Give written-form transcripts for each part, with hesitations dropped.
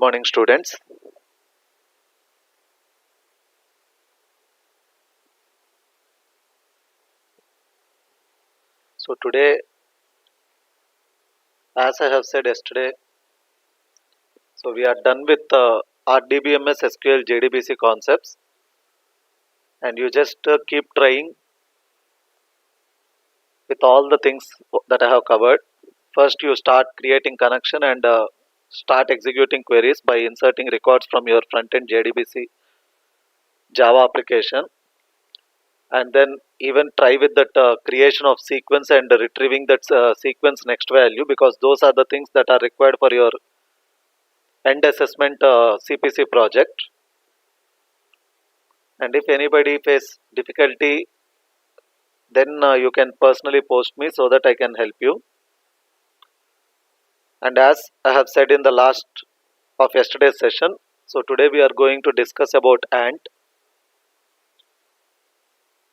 morning, students. So today, as I have said yesterday, so we are done with our DBMS SQL JDBC concepts, and you just keep trying with all the things that I have covered. First, you start creating connection and start executing queries by inserting records from your front-end JDBC Java application, and then even try with that creation of sequence and retrieving that sequence next value, because those are the things that are required for your end assessment CPC project. And if anybody face difficulty, then you can personally post me so that I can help you. And as I have said in the last of yesterday's session, so today we are going to discuss about ANT.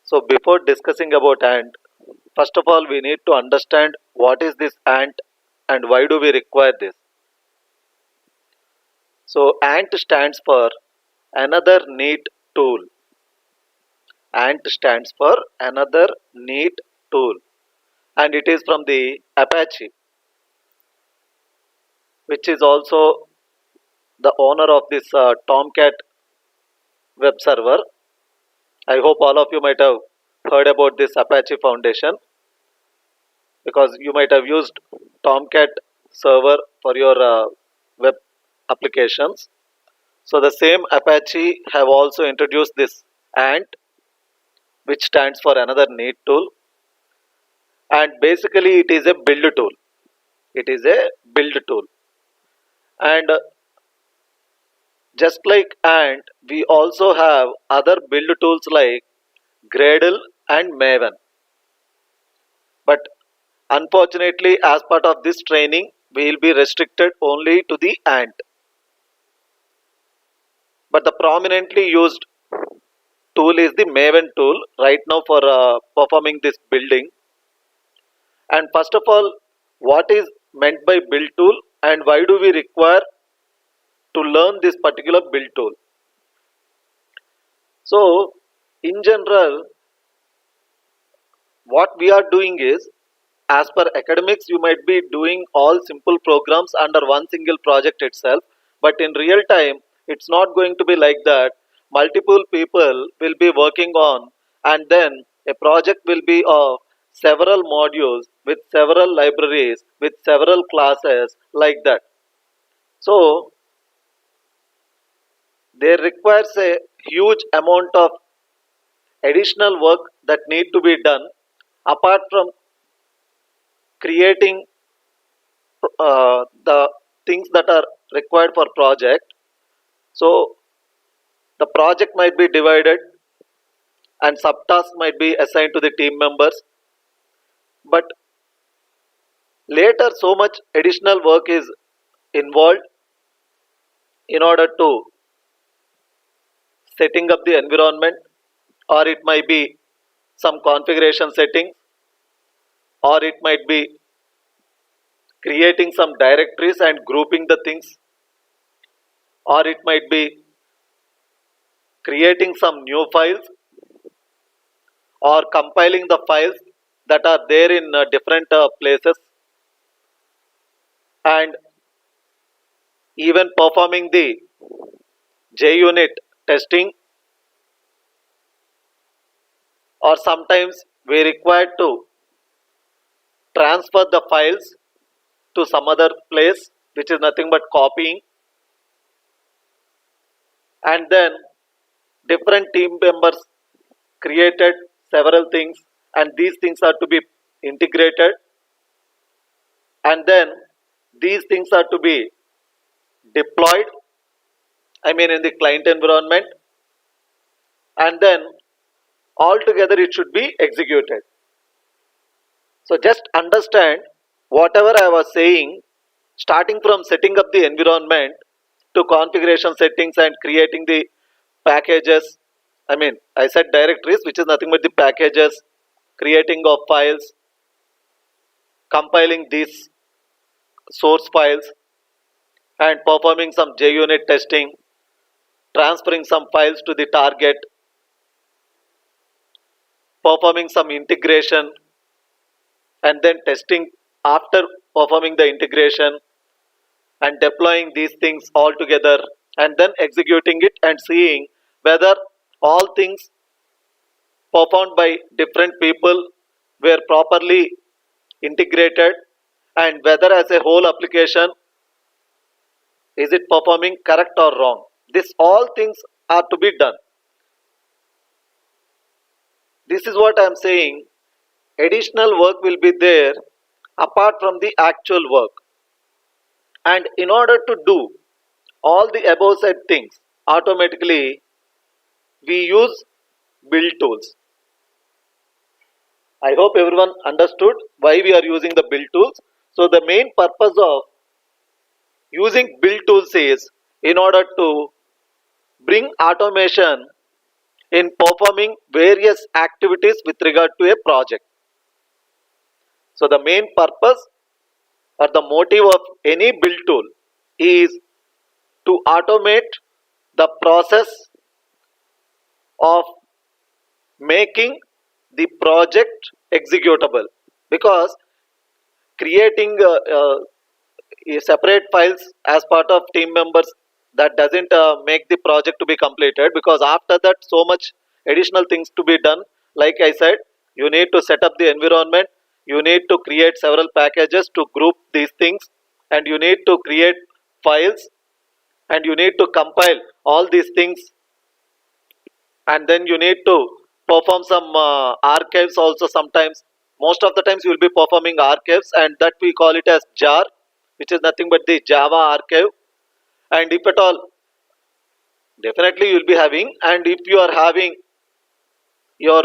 So before discussing about ANT, first of all we need to understand what is this ANT and why do we require this. So ANT stands for another neat tool. ANT stands for another neat tool, and it is from the Apache, which is also the owner of this Tomcat web server. I hope all of you might have heard about this Apache Foundation, because you might have used Tomcat server for your web applications. So the same Apache have also introduced this ANT, which stands for another neat tool, and basically it is a build tool. It is a build tool, and just like ANT, we also have other build tools like Gradle and Maven. But unfortunately, as part of this training, we will be restricted only to the ANT. But the prominently used tool is the Maven tool right now for performing this building. And first of all, what is meant by build tool and why do we require to learn this particular build tool? So, in general, what we are doing is, as per academics, you might be doing all simple programs under one single project itself, but in real time, it's not going to be like that. Multiple people will be working on, and then a project will be of several modules with several libraries with several classes like that. So, there requires a huge amount of additional work that need to be done apart from creating the things that are required for project. So the project might be divided and subtasks might be assigned to the team members, but later so much additional work is involved in order to setting up the environment, or it might be some configuration settings, or it might be creating some directories and grouping the things, or it might be creating some new files, or compiling the files that are there in different places, and even performing the JUnit testing, or sometimes we require to transfer the files to some other place, which is nothing but copying, and then different team members created several things, and these things are to be integrated, and then these things are to be deployed, I mean in the client environment, and then altogether it should be executed. So just understand whatever I was saying, starting from setting up the environment to configuration settings and creating the packages. I mean, I said directories, which is nothing but the packages, creating of files, compiling these source files, and performing some JUnit testing, transferring some files to the target, performing some integration, and then testing after performing the integration, and deploying these things all together, and then executing it and seeing whether all things performed by different people were properly integrated, and whether as a whole application is it performing correct or wrong. This all things are to be done. This is what I am saying. Additional work will be there apart from the actual work. And in order to do all the above said things, automatically we use build tools. I hope everyone understood why we are using the build tools. So the main purpose of using build tools is in order to bring automation in performing various activities with regard to a project. So the main purpose or the motive of any build tool is to automate the process of making the project executable, because creating separate files as part of team members, that doesn't make the project to be completed, because after that so much additional things to be done. Like I said, you need to set up the environment, you need to create several packages to group these things, and you need to create files, and you need to compile all these things, and then you need to perform some archives also. Sometimes, most of the times you will be performing archives, and that we call it as jar, which is nothing but the Java archive. And if at all, definitely you will be having, and if you are having your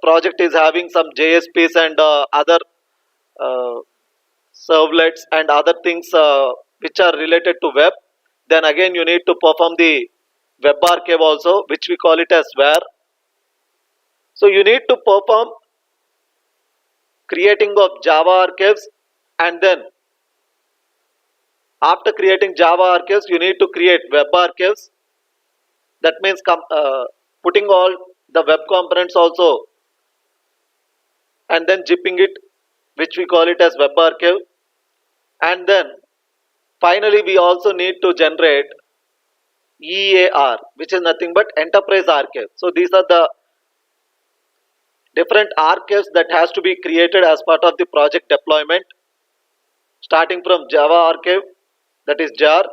project is having some JSPs and other uh, servlets and other things which are related to web, then again you need to perform the web archive also, which we call it as where. So you need to perform creating of Java archives, and then after creating Java archives you need to create web archives. That means putting all the web components also, and then zipping it, which we call it as web archive. And then finally we also need to generate EAR, which is nothing but enterprise archive. So these are the different archives that has to be created as part of the project deployment, starting from Java archive, that is jar,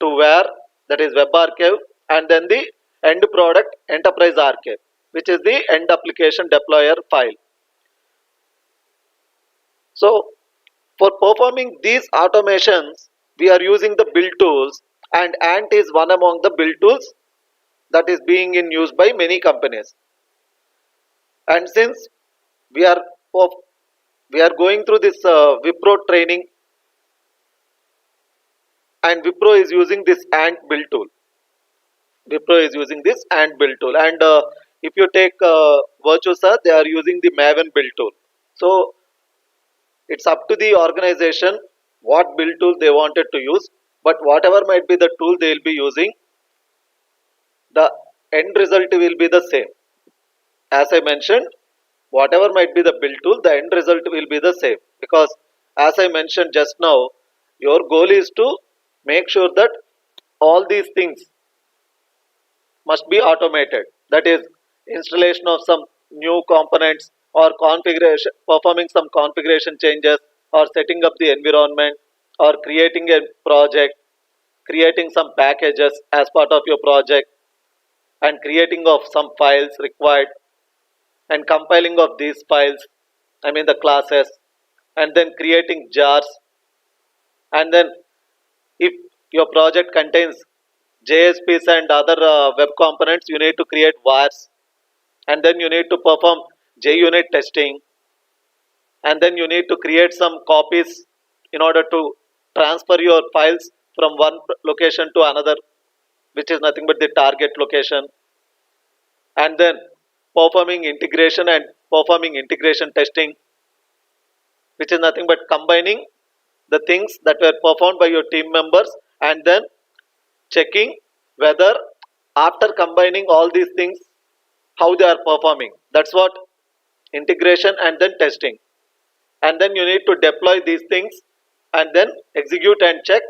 to where, that is web archive, and then the end product enterprise archive, which is the end application deployer file. So for performing these automations we are using the build tools, and Ant is one among the build tools that is being in use by many companies. And since we are we are going through this Wipro training, and Wipro is using this Ant build tool. Wipro is using this Ant build tool, and if you take Virtusa, they are using the Maven build tool. So it's up to the organization what build tool they wanted to use, but whatever might be the tool they will be using, the end result will be the same. As I mentioned, whatever might be the build tool, the end result will be the same, because as I mentioned just now, your goal is to make sure that all these things must be automated. That is, installation of some new components, or configuration, performing some configuration changes, or setting up the environment, or creating a project, creating some packages as part of your project, and creating of some files required, and compiling of these files, I mean the classes, and then creating jars. And then if your project contains JSPs and other web components, you need to create wires, and then you need to perform JUnit testing, and then you need to create some copies in order to transfer your files from one location to another, which is nothing but the target location, and then performing integration and performing integration testing, which is nothing but combining the things that were performed by your team members and then checking whether after combining all these things how they are performing. That's what integration and then testing. And then you need to deploy these things and then execute and check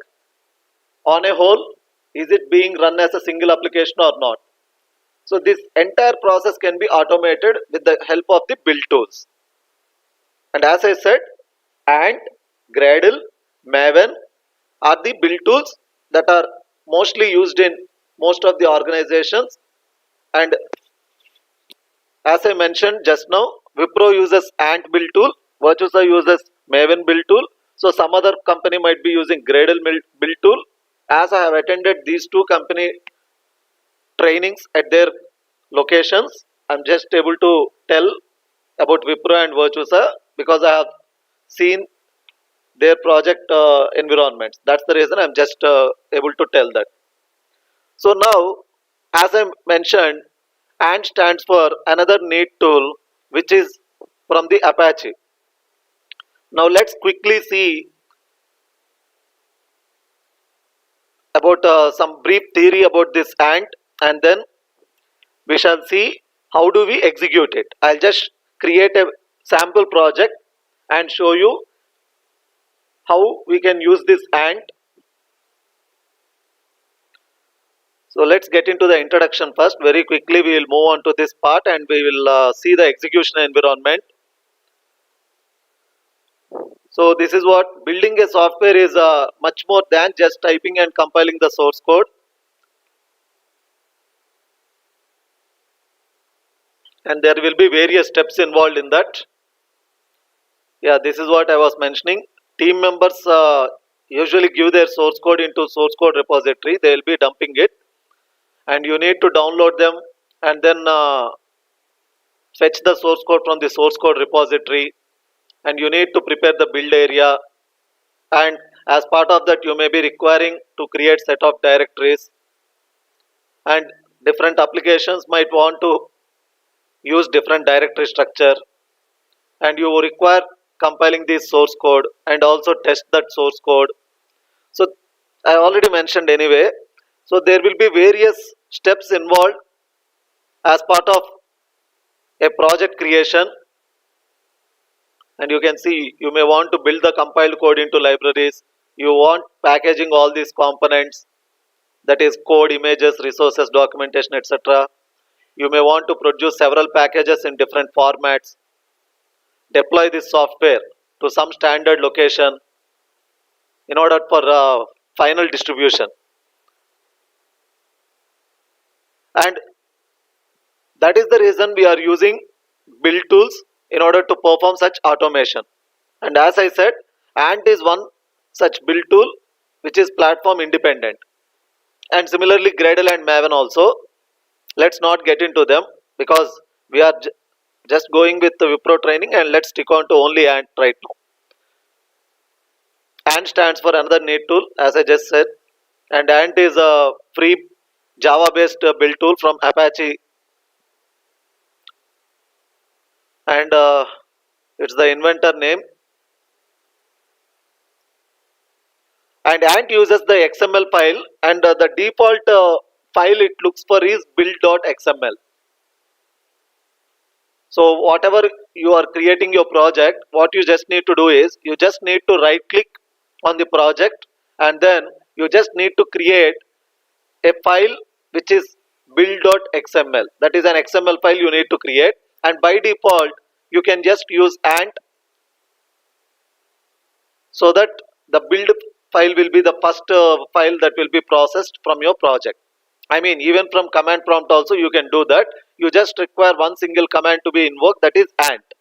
on a whole, is it being run as a single application or not. So this entire process can be automated with the help of the build tools. And as I said, Ant, Gradle, Maven are the build tools that are mostly used in most of the organizations. And as I mentioned just now, Wipro uses Ant build tool, Virtusa uses Maven build tool. So some other company might be using Gradle build tool. As I have attended these two company trainings at their locations, I'm just able to tell about Wipro and Virtusa because I have seen their project environments. That's the reason I'm just able to tell that. So now, as I mentioned, AND stands for another neat tool which is from the Apache. Now let's quickly see about some brief theory about this AND, and then we shall see how do we execute it. I'll just create a sample project and show you how we can use this AND. So let's get into the introduction first. Very quickly we will move on to this part and we will see the execution environment. So this is what building a software is much more than just typing and compiling the source code. And there will be various steps involved in that. Yeah, this is what I was mentioning. Team members usually give their source code into source code repository. They will be dumping it, and you need to download them and then fetch the source code from the source code repository, and you need to prepare the build area, and as part of that you may be requiring to create set of directories, and different applications might want to use different directory structure, and you require compiling this source code and also test that source code. So I already mentioned anyway. So there will be various steps involved as part of a project creation, and you can see you may want to build the compiled code into libraries. You want packaging all these components, that is code, images, resources, documentation, etc. You may want to produce several packages in different formats, deploy this software to some standard location in order for final distribution. And that is the reason we are using build tools in order to perform such automation. And as I said, Ant is one such build tool which is platform independent. And similarly Gradle and Maven also. Let's not get into them because we are just going with the Wipro training, and let's stick on to only Ant right now. Ant stands for another neat tool, as I just said, and Ant is a free Java based build tool from Apache, and it's the inventor name. And Ant uses the XML file, and the default file it looks for is build.xml. So whatever you are creating your project, what you just need to do is you just need to right click on the project, and then you just need to create a file which is build.xml. That is an XML file you need to create, and by default you can just use Ant, so that the build file will be the first file that will be processed from your project. I mean, even from command prompt also you can do that. You just require one single command to be invoked, that is Ant.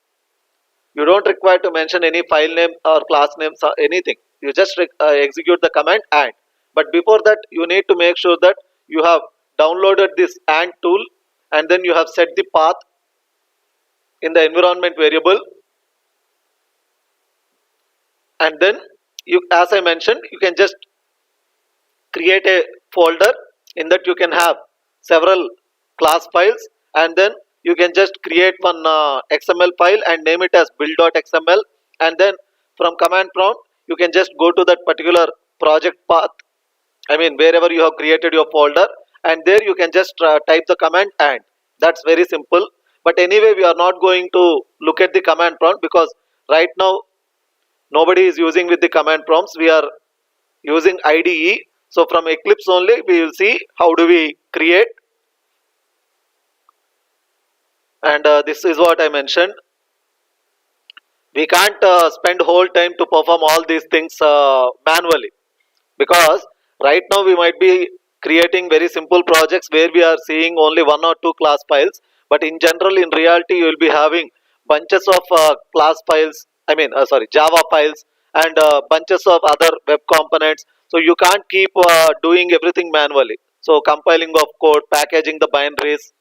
You don't require to mention any file name or class names or anything. You just execute the command Ant. But before that you need to make sure that you have downloaded this Ant tool, and then you have set the path in the environment variable, and then you, as I mentioned, you can just create a folder. In that you can have several class files, and then you can just create one XML file and name it as build.xml, and then from command prompt you can just go to that particular project path I mean, wherever you have created your folder, and there you can just type the command and. That's very simple. But anyway, we are not going to look at the command prompt because right now nobody is using with the command prompts. We are using IDE. So from Eclipse only, we will see how do we create. And this is what I mentioned. We can't spend whole time to perform all these things manually, because right now we might be creating very simple projects where we are seeing only one or two class files, but in general, in reality, you will be having bunches of class files, I mean, sorry, Java files, and bunches of other web components. So you can't keep doing everything manually. So compiling of code, packaging the binaries,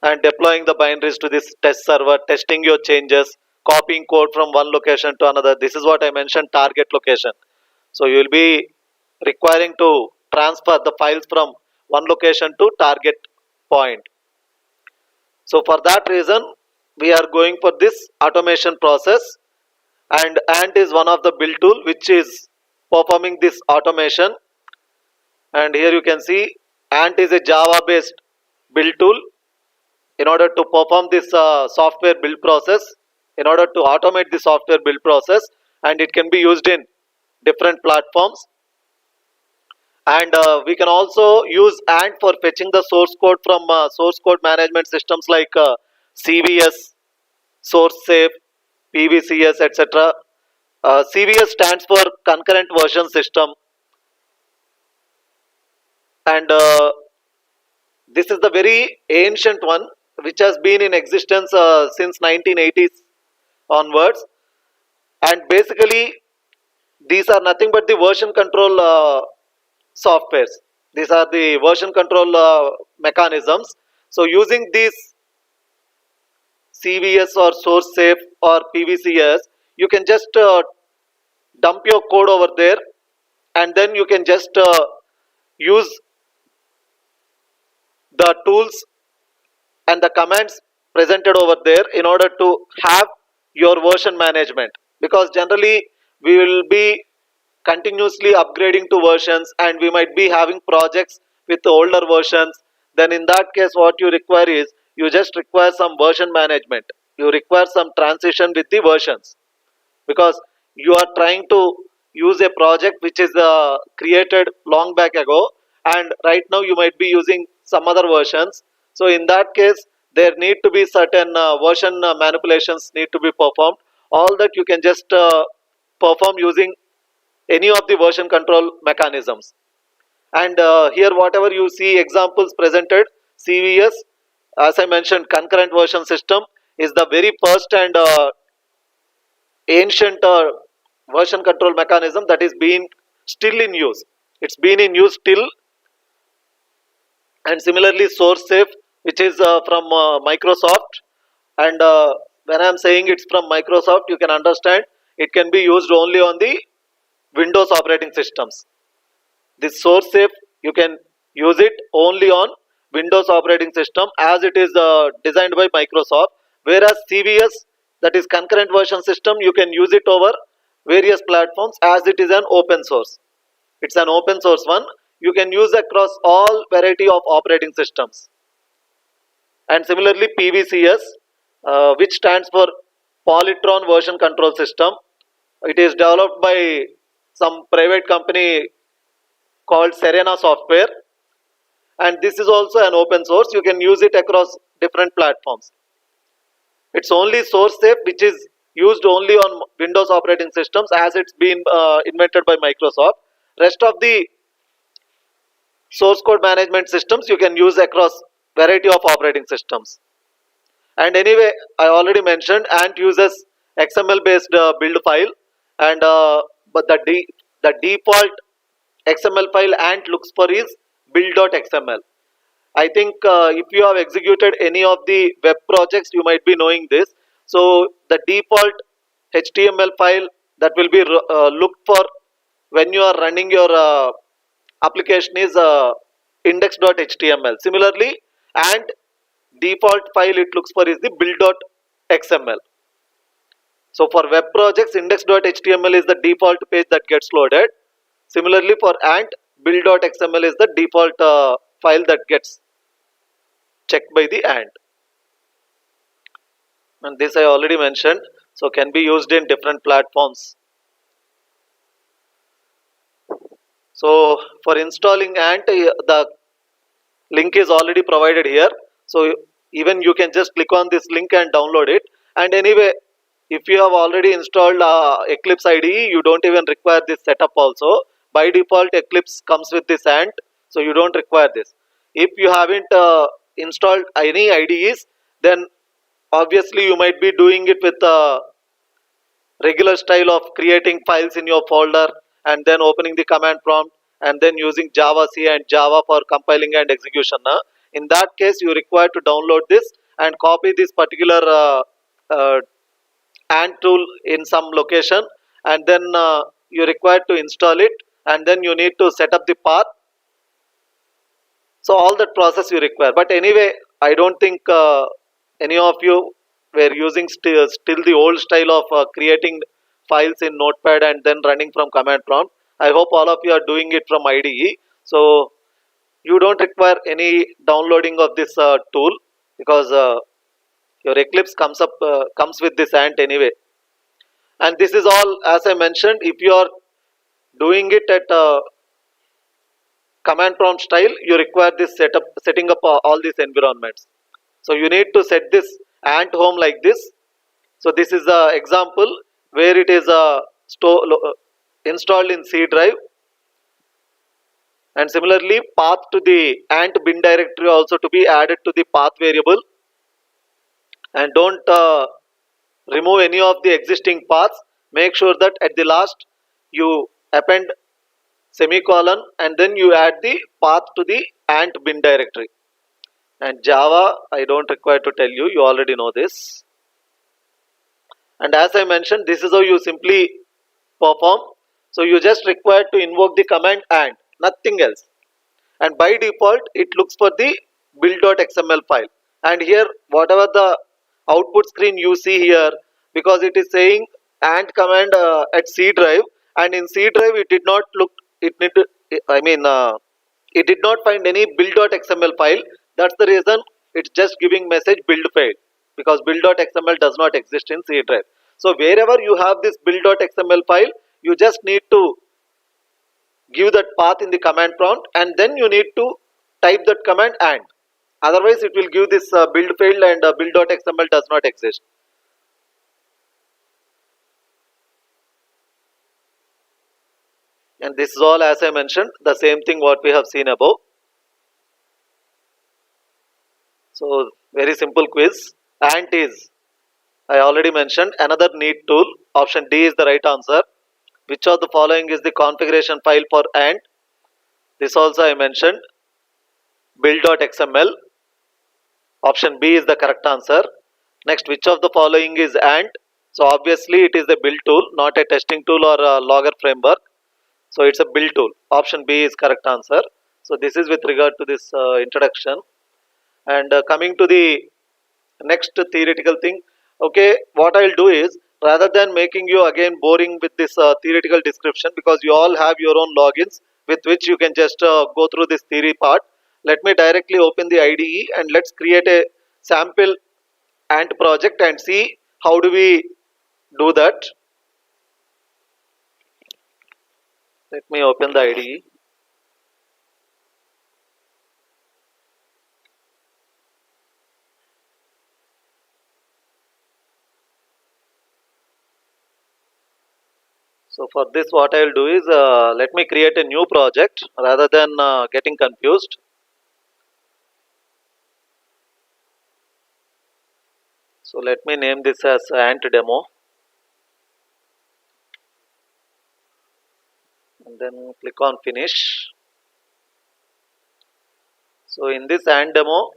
and deploying the binaries to this test server, testing your changes, copying code from one location to another. This is what I mentioned, target location. So you will be requiring to transfer the files from one location to target point. So for that reason, we are going for this automation process, and Ant is one of the build tool which is performing this automation. And here you can see Ant is a Java based build tool in order to perform this software build process, in order to automate the software build process, and it can be used in different platforms. And we can also use Ant for fetching the source code from source code management systems like CVS, SourceSafe, PVCS, etc. CVS stands for concurrent version system, and this is the very ancient one which has been in existence since 1980s onwards. And basically these are nothing but the version control softwares. These are the version control mechanisms. So using these CVS or SourceSafe or PVCS, you can just dump your code over there, and then you can just use the tools and the commands presented over there in order to have your version management, because generally we will be continuously upgrading to versions, and we might be having projects with older versions. Then in that case, what you require is, you just require some version management, you require some transition with the versions, because you are trying to use a project which is created long back ago, and right now you might be using some other versions. So in that case, there need to be certain version manipulations need to be performed. All that you can just perform using any of the version control mechanisms. And here whatever you see examples presented, CVS, as I mentioned, concurrent version system is the very first and ancient version control mechanism that is being still in use. It's been in use still. And similarly, SourceSafe, which is from Microsoft, and when I'm saying it's from Microsoft, you can understand it can be used only on the Windows operating systems. This SourceSafe, you can use it only on Windows operating system, as it is designed by Microsoft. Whereas CVS, that is concurrent version system, you can use it over various platforms, as it is an open source. It's an open source one. You can use across all variety of operating systems. And similarly, PVCS, which stands for Polytron Version Control System. It is developed by some private company called Serena Software, and this is also an open source. You can use it across different platforms. It's only SourceSafe which is used only on Windows operating systems, as it's been invented by Microsoft. Rest of the source code management systems you can use across variety of operating systems. And anyway, I already mentioned Ant uses XML based build file, and but the default XML file Ant looks for is build.xml. I think if you have executed any of the web projects, you might be knowing this. So the default HTML file that will be looked for when you are running your application is index.html. Similarly, and default file it looks for is the build.xml. So for web projects, index.html is the default page that gets loaded. Similarly, for Ant, build.xml is the default file that gets checked by the and this I already mentioned, so can be used in different platforms. So for installing the link is already provided here, so even you can just click on this link and download it. And anyway, if you have already installed Eclipse IDE, you don't even require this setup also. By default Eclipse comes with this so you don't require this. If you haven't installed any IDEs, then obviously you might be doing it with regular style of creating files in your folder and then opening the command prompt and then using Java C and Java for compiling and execution. In that case, you require to download this and copy this particular uh, ant tool in some location, and then you require to install it, and then you need to set up the path. So all that process you require. But anyway, I don't think any of you were using still the old style of creating files in notepad and then running from command prompt. I hope all of you are doing it from IDE, so you don't require any downloading of this tool, because your Eclipse comes with this ant anyway. And this is all, as I mentioned, if you are doing it at command prompt style, you require this setting up all these environments. So you need to set this ant home like this. So this is the example where it is installed in C drive, and similarly path to the ant bin directory also to be added to the path variable. And don't remove any of the existing paths. Make sure that at the last you append semicolon and then you add the path to the ant bin directory. And Java, I don't require to tell you, you already know this. And as I mentioned, this is how you simply perform. So you just require to invoke the command and nothing else. And by default it looks for the build.xml file. And here whatever the output screen you see here, because it is saying ant command at C drive, and in C drive it did not look, it need to, I mean it did not find any build.xml file. That's the reason it's just giving message build failed, because build.xml does not exist in C drive. So wherever you have this build.xml file, you just need to give that path in the command prompt, and then you need to type that command and, otherwise it will give this build failed and build.xml does not exist. And this is all, as I mentioned, the same thing what we have seen above. So very simple quiz. Ant is, I already mentioned, another neat tool. Option D is the right answer. Which of the following is the configuration file for ant? This also I mentioned, build.xml. Option B is the correct answer. Next, which of the following is ant? So obviously it is a build tool, not a testing tool or a logger framework. So it's a build tool. Option B is correct answer. So this is with regard to this introduction. And coming to the next theoretical thing. Okay, what I'll do is, rather than making you again boring with this theoretical description, because you all have your own logins with which you can just go through this theory part, let me directly open the IDE and let's create a sample ant project and see how do we do that. Let me open the IDE. So for this what I will do is, let me create a new project rather than getting confused. So let me name this as ant demo, and then click on finish. So in this ant demo,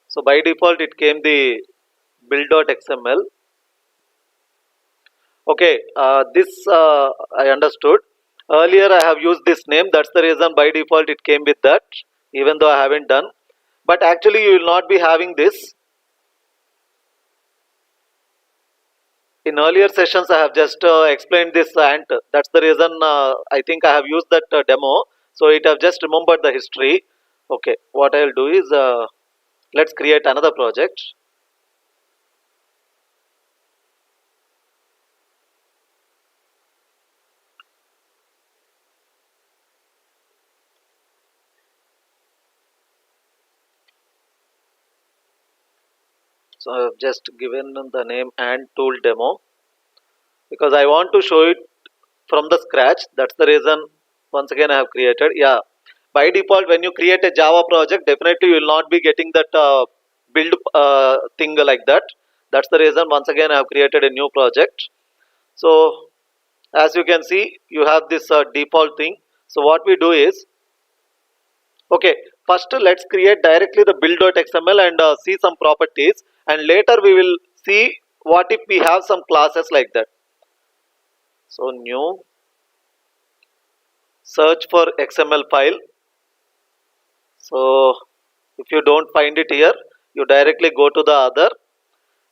so by default it came the build.xml. Okay, this I understood. Earlier I have used this name, that's the reason by default it came with that, even though I haven't done. But actually you will not be having this. in earlier sessions I have just explained this ant. That's the reason I think I have used that demo, so it have just remembered the history. Okay, what I'll do is let's create another project. So I've just given the name ant tool demo because I want to show it from the scratch. That's the reason once again I have created. Yeah, by default when you create a Java project, definitely you will not be getting that build thing like that. That's the reason once again I have created a new project. So as you can see, you have this default thing. So what we do is, okay, first let's create directly the build.xml and see some properties, and later we will see what if we have some classes like that. So new, search for XML file. So if you don't find it here, you directly go to the other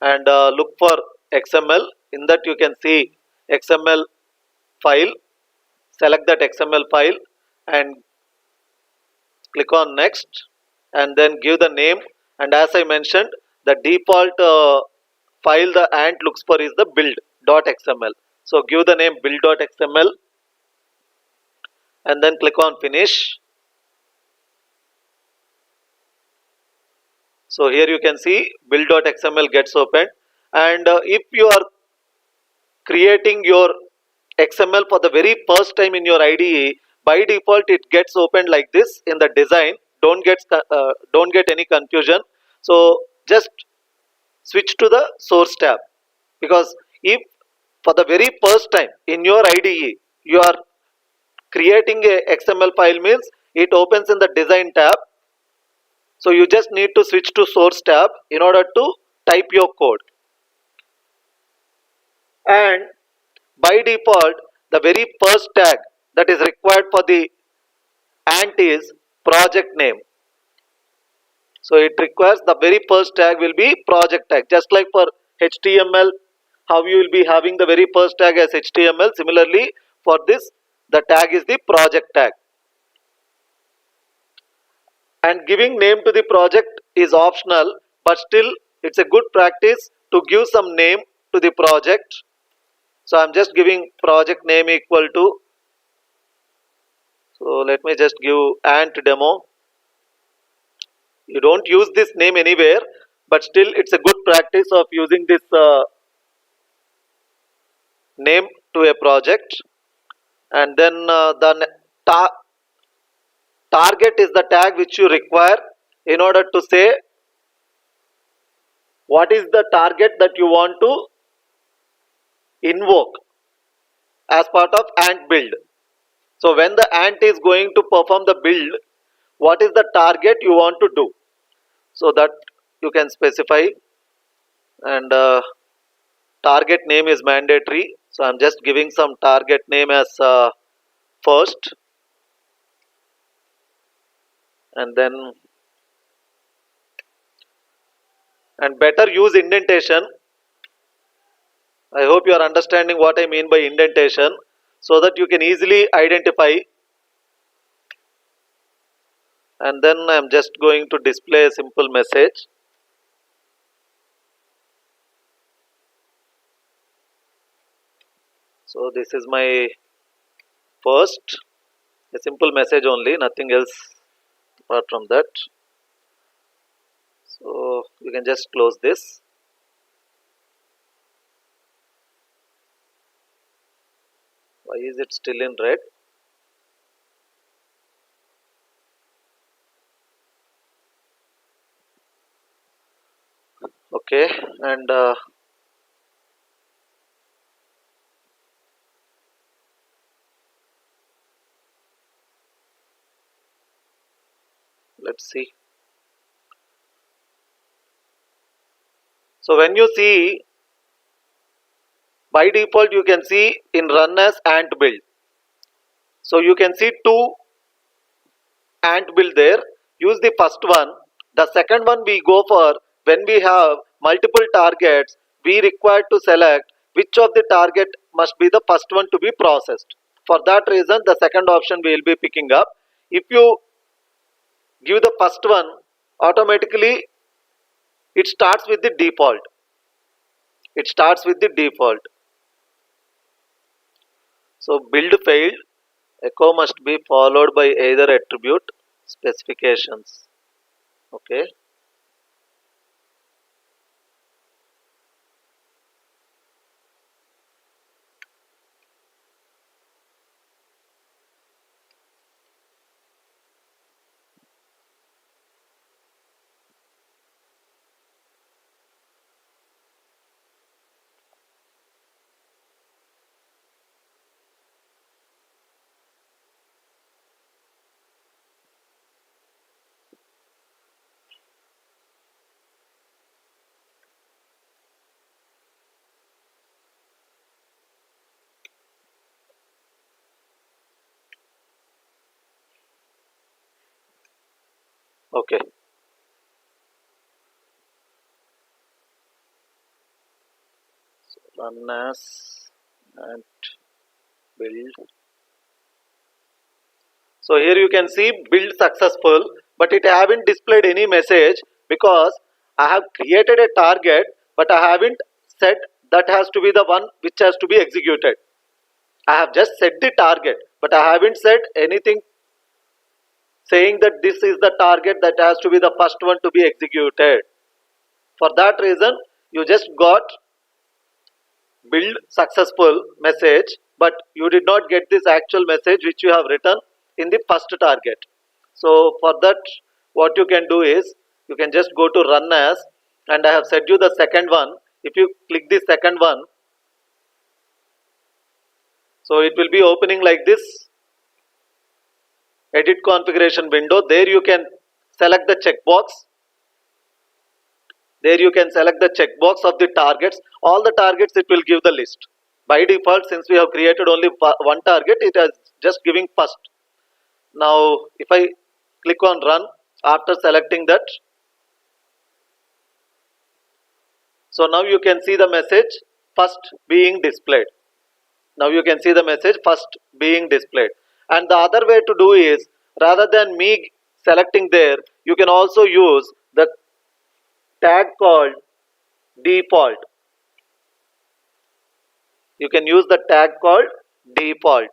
and look for XML. In that you can see XML file. Select that XML file and click on next, and then give the name. And as I mentioned, the default file the ant looks for is the build.xml. So give the name build.xml and then click on finish. So here you can see build.xml gets opened, and if you are creating your XML for the very first time in your IDE, by default it gets opened like this in the design. Don't get any confusion. So just switch to the source tab, because if for the very first time in your IDE you are creating a XML file, means it opens in the design tab. So you just need to switch to source tab in order to type your code. And by default the very first tag that is required for the ant is project name. So it requires the very first tag will be project tag, just like for HTML how you will be having the very first tag as HTML. Similarly for this, the tag is the project tag. And giving name to the project is optional, but still it's a good practice to give some name to the project. So I'm just giving project name equal to, so let me just give ant demo. You don't use this name anywhere, but still it's a good practice of using this name to a project. And then the target is the tag which you require in order to say what is the target that you want to invoke as part of ant build. So when the ant is going to perform the build, what is the target you want to do, so that you can specify. And target name is mandatory, so I'm just giving some target name as first, and then, and better use indentation. I hope you are understanding what I mean by indentation, so that you can easily identify. And then I'm just going to display a simple message. So this is my first, a simple message only, nothing else apart from that. So you can just close this. Why is it still in red? Okay, and let's see. So when you see, by default you can see in run as ant build. So you can see two ant build there. Use the first one. The second one we go for when we have multiple targets, we require to select which of the target must be the first one to be processed. For that reason, the second option we will be picking up. If you give the first one, automatically it starts with the default. It starts with the default. So build failed, echo must be followed by either attribute specifications. Okay. Okay. So run as and build. So here you can see build successful, but it haven't displayed any message because I have created a target, but I haven't said that has to be the one which has to be executed. I have just set the target, but I haven't said anything saying that this is the target that has to be the first one to be executed. For that reason, you just got build successful message, but you did not get this actual message which you have written in the first target. So for that, what you can do is you can just go to run as, and I have set you the second one. If you click the second one, so it will be opening like this edit configuration window. There you can select the checkbox. There you can select the checkbox of the targets. All the targets it will give the list. By default, since we have created only one target, it is just giving first. Now if I click on run after selecting that, so now you can see the message first being displayed. Now you can see the message first being displayed. And the other way to do is, rather than me selecting there, you can also use the tag called default. You can use the tag called default.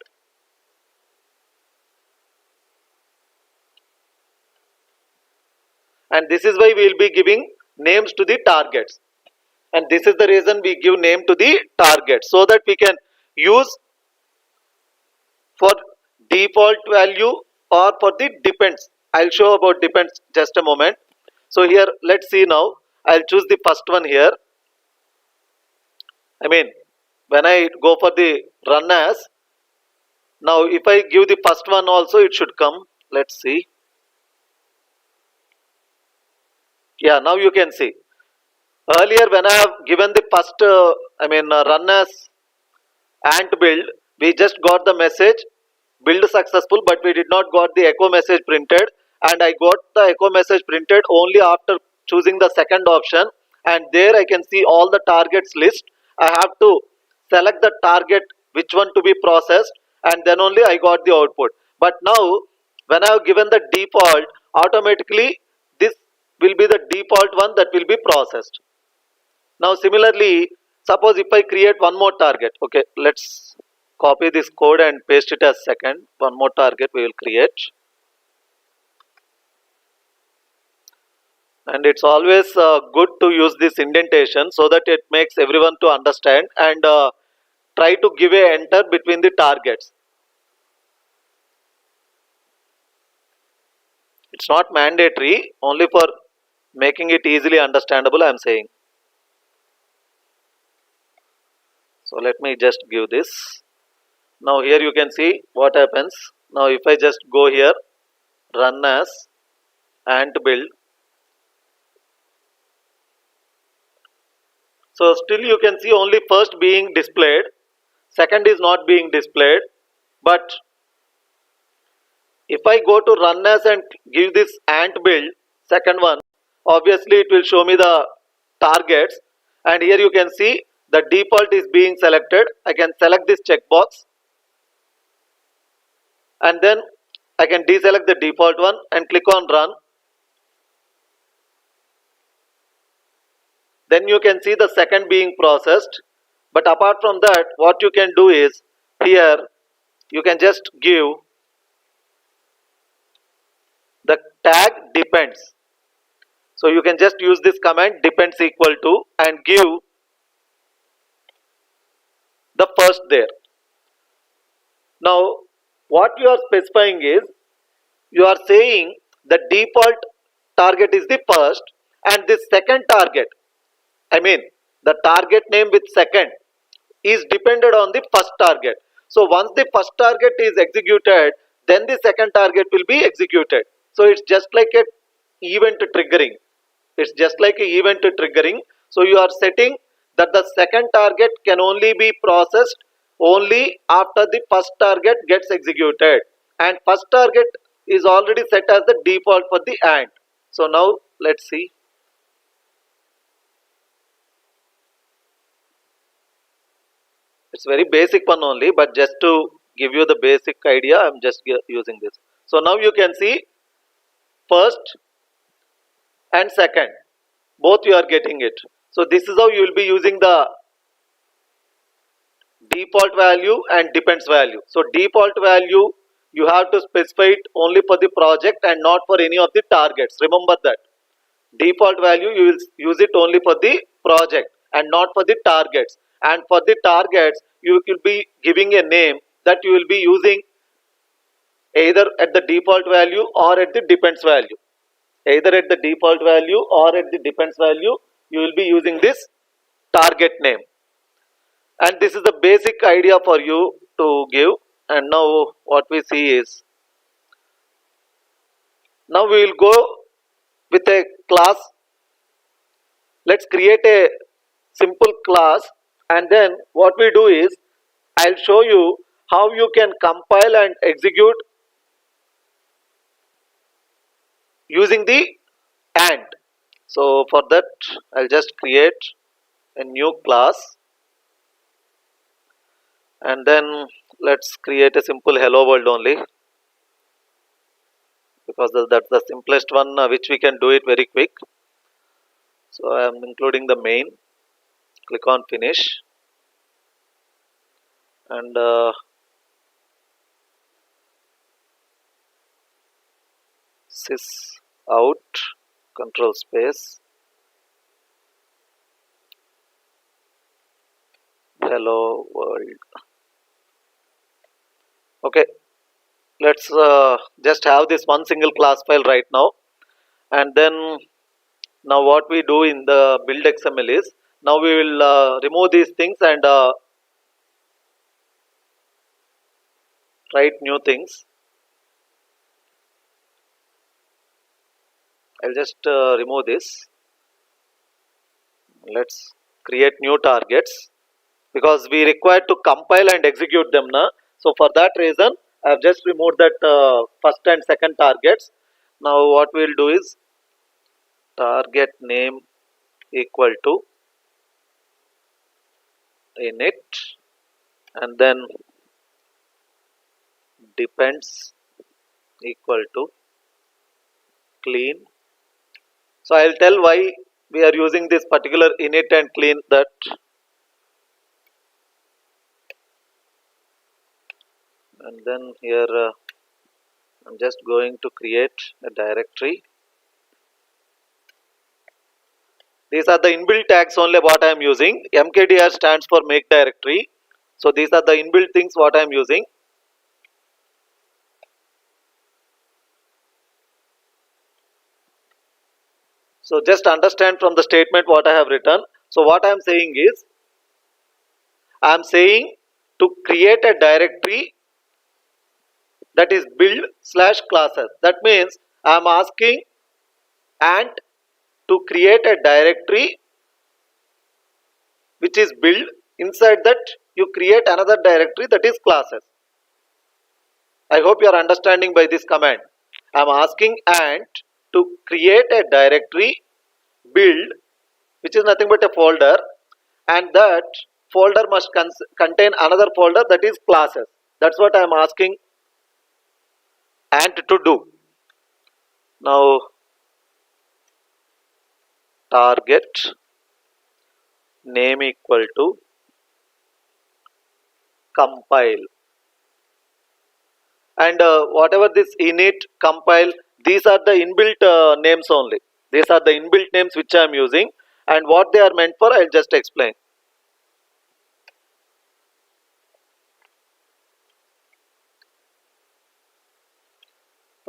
And this is why we will be giving names to the targets. And this is the reason we give name to the target, so that we can use for default value or for the depends. I'll show about depends just a moment. So here let's see now. I'll choose the first one here. I mean, when I go for the run as, now if I give the first one also, it should come. Let's see. Yeah, now you can see. Earlier when I have given the first run as and build, we just got the message build successful, but we did not got the echo message printed, and I got the echo message printed only after choosing the second option. And there I can see all the targets list. I have to select the target which one to be processed, and then only I got the output. But now when I have given the default, automatically this will be the default one that will be processed. Now similarly, suppose if I create one more target, okay, let's copy this code and paste it as second. One more target we will create. And it's always good to use this indentation so that it makes everyone to understand, and try to give a enter between the targets. It's not mandatory, only for making it easily understandable I am saying. So let me just give this. Now here you can see what happens. Now if I just go here, run as and build. So still you can see only first being displayed, second is not being displayed. But if I go to run as and give this ant build, second one, obviously it will show me the targets, and here you can see the default is being selected, I can select this checkbox, and then I can deselect the default one and click on run. Then you can see the second being processed. But apart from that, what you can do is, here you can just give the tag depends. So you can just use this command depends equal to and give the first there. Now what you are specifying is, you are saying the default target is the first, and this second target, I mean the target name with second, is dependent on the first target. So once the first target is executed, then the second target will be executed. So it's just like a event triggering. It's just like a event triggering. So you are setting that the second target can only be processed only after the first target gets executed, and first target is already set as the default for the AND. So now let's see. It's very basic one only, but just to give you the basic idea, I'm just using this. So now you can see first and second, both you are getting it. So this is how you will be using the default value and depends value. So default value, you have to specify it only for the project and not for any of the targets. Remember that. Default value, you will use it only for the project and not for the targets. And for the targets, you will be giving a name that you will be using either at the default value or at the depends value. Either at the default value or at the depends value, you will be using this target name. And this is the basic idea for you to give. And now what we see is, now we will go with a class. Let's create a simple class, and then what we do is, I'll show you how you can compile and execute using the AND. So for that, I'll just create a new class, and then let's create a simple hello world only, because that's the simplest one which we can do it very quick. So I am including the main. Click on finish, and sys out, control space, hello world. Okay, let's just have this one single class file right now. And then now what we do in the build XML is, now we will remove these things and write new things. I'll just remove this. Let's create new targets, because we require to compile and execute them now. So for that reason, I have just removed that first and second targets. Now what we will do is, target name equal to init, and then depends equal to clean. So I will tell why we are using this particular init and clean that. And then here I'm just going to create a directory. These are the inbuilt tags only what I am using. mkdir stands for make directory. So these are the inbuilt things what I am using. So just understand from the statement what I have written. So what I am saying is, I am saying to create a directory that is build/classes. That means I am asking and to create a directory which is build. Inside that you create another directory that is classes. I hope you are understanding by this command. I am asking and to create a directory build, which is nothing but a folder, and that folder must contain another folder, that is classes. That's what I am asking Ant to do. Now target name equal to compile, and whatever this init, compile, these are the inbuilt names only. These are the inbuilt names which I am using, and what they are meant for I'll just explain.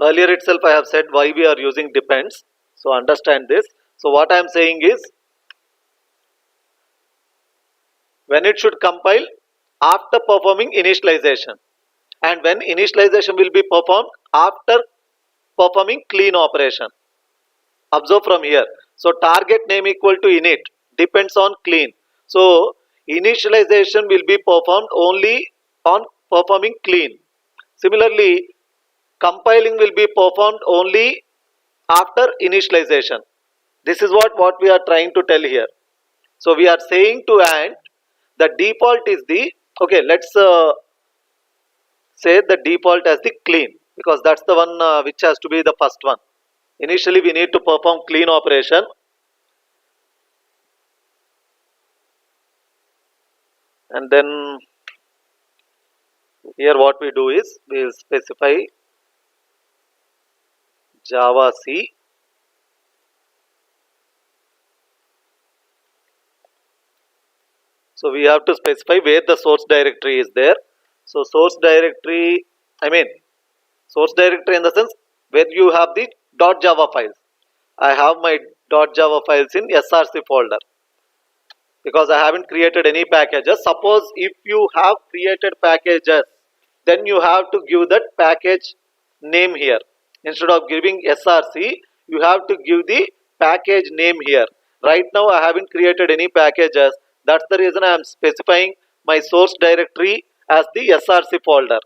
Earlier itself I have said why we are using depends, so understand this. So what I am saying is, when it should compile after performing initialization, and when initialization will be performed after performing clean operation. Observe from here. So target name equal to init depends on clean. So initialization will be performed only on performing clean. Similarly, compiling will be performed only after initialization. This is what we are trying to tell here. So we are saying to AND the default is the, okay, let's say the default as the clean, because that's the one which has to be the first one. Initially we need to perform clean operation, and then here what we do is we specify Java C, so we have to specify where the source directory is there. So source directory, I mean source directory in the sense where you have the .java files. I have my .java files in src folder, because I haven't created any packages. Suppose if you have created packages, then you have to give that package name here. Instead of giving src, you have to give the package name here. Right now I haven't created any packages. That's the reason I am specifying my source directory as the src folder,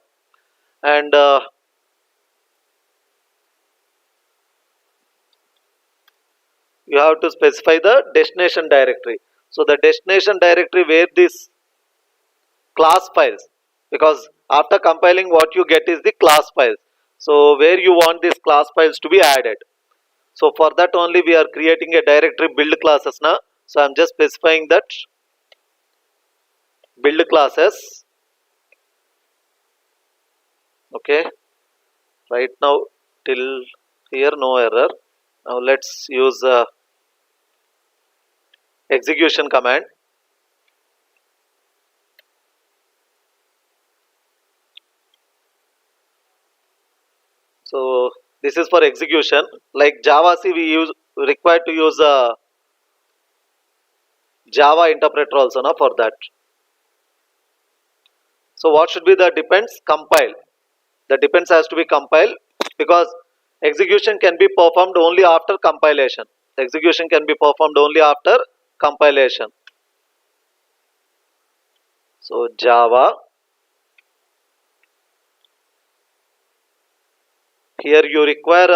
and you have to specify the destination directory. So the destination directory where this class files, because after compiling what you get is the class files. So where you want these class files to be added. So for that only we are creating a directory build classes now. So I'm just specifying that build classes. Okay, right now till here no error. Now let's use execution command. So this is for execution. Like Java C, we use required to use a Java interpreter also now for that. So what should be the depends? Compile. The depends has to be compiled, because execution can be performed only after compilation. Execution can be performed only after compilation. So Java. Here you require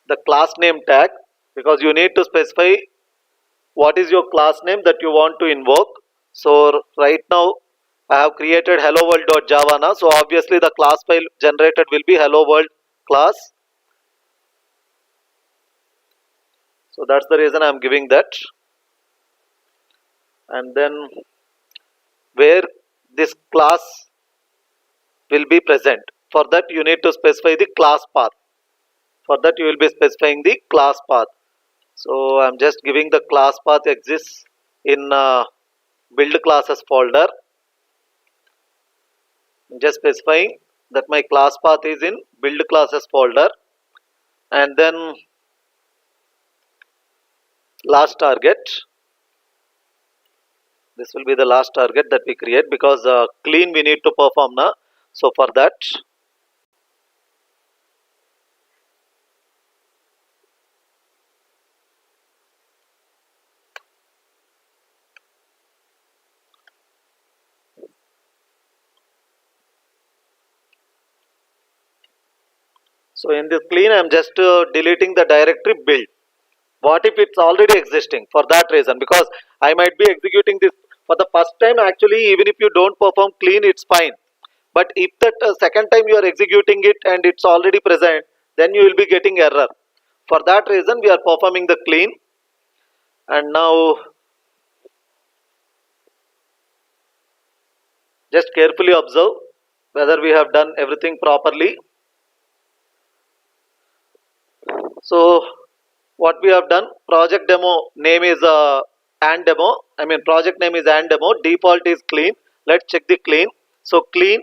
the class name tag, because you need to specify what is your class name that you want to invoke. So right now I have created hello world.java now, so obviously the class file generated will be hello world class. So that's the reason I am giving that. And then where this class will be present, for that you need to specify the class path. For that you will be specifying the class path. So I'm just giving the class path exists in build classes folder. I'm just specifying that my class path is in build classes folder, and then last target. This will be the last target that we create, because clean we need to perform now. So for that, so in this clean I am just deleting the directory build. What if it's already existing? For that reason, because I might be executing this for the first time, actually even if you don't perform clean, it's fine. But if that second time you are executing it and it's already present, then you will be getting error. For that reason we are performing the clean. And now just carefully observe whether we have done everything properly. So what we have done, project demo name is and demo, I mean project name is and demo, default is clean. Let's check the clean. So clean,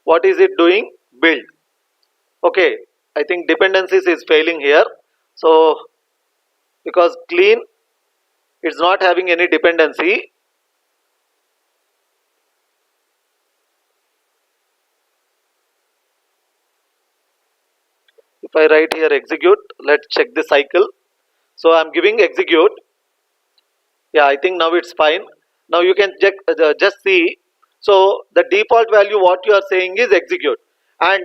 what is it doing? Build. Okay, I think dependencies is failing here. So because clean, it's not having any dependency. If I write here execute, let's check the cycle. So I'm giving execute. Yeah, I think now it's fine. Now you can check, just see. So the default value what you are saying is execute, and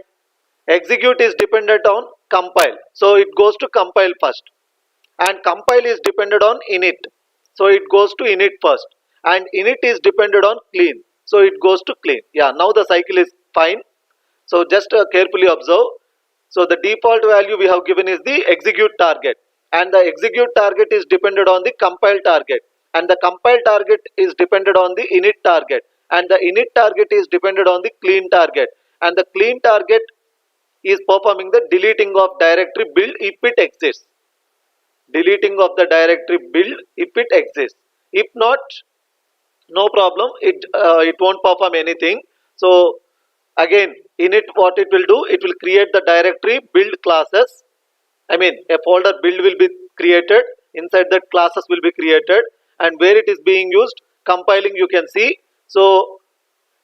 execute is dependent on compile, so it goes to compile first, and compile is dependent on init, so it goes to init first, and init is dependent on clean, so it goes to clean. Yeah, now the cycle is fine. So just carefully observe. So the default value we have given is the execute target, and the execute target is dependent on the compile target, and the compile target is dependent on the init target, and the init target is dependent on the clean target, and the clean target is performing the deleting of directory build if it exists. Deleting of the directory build if it exists. If not, no problem, it won't perform anything. So again, init, what it will do, it will create the directory build classes, I mean a folder build will be created, inside that classes will be created, and where it is being used, compiling, you can see. So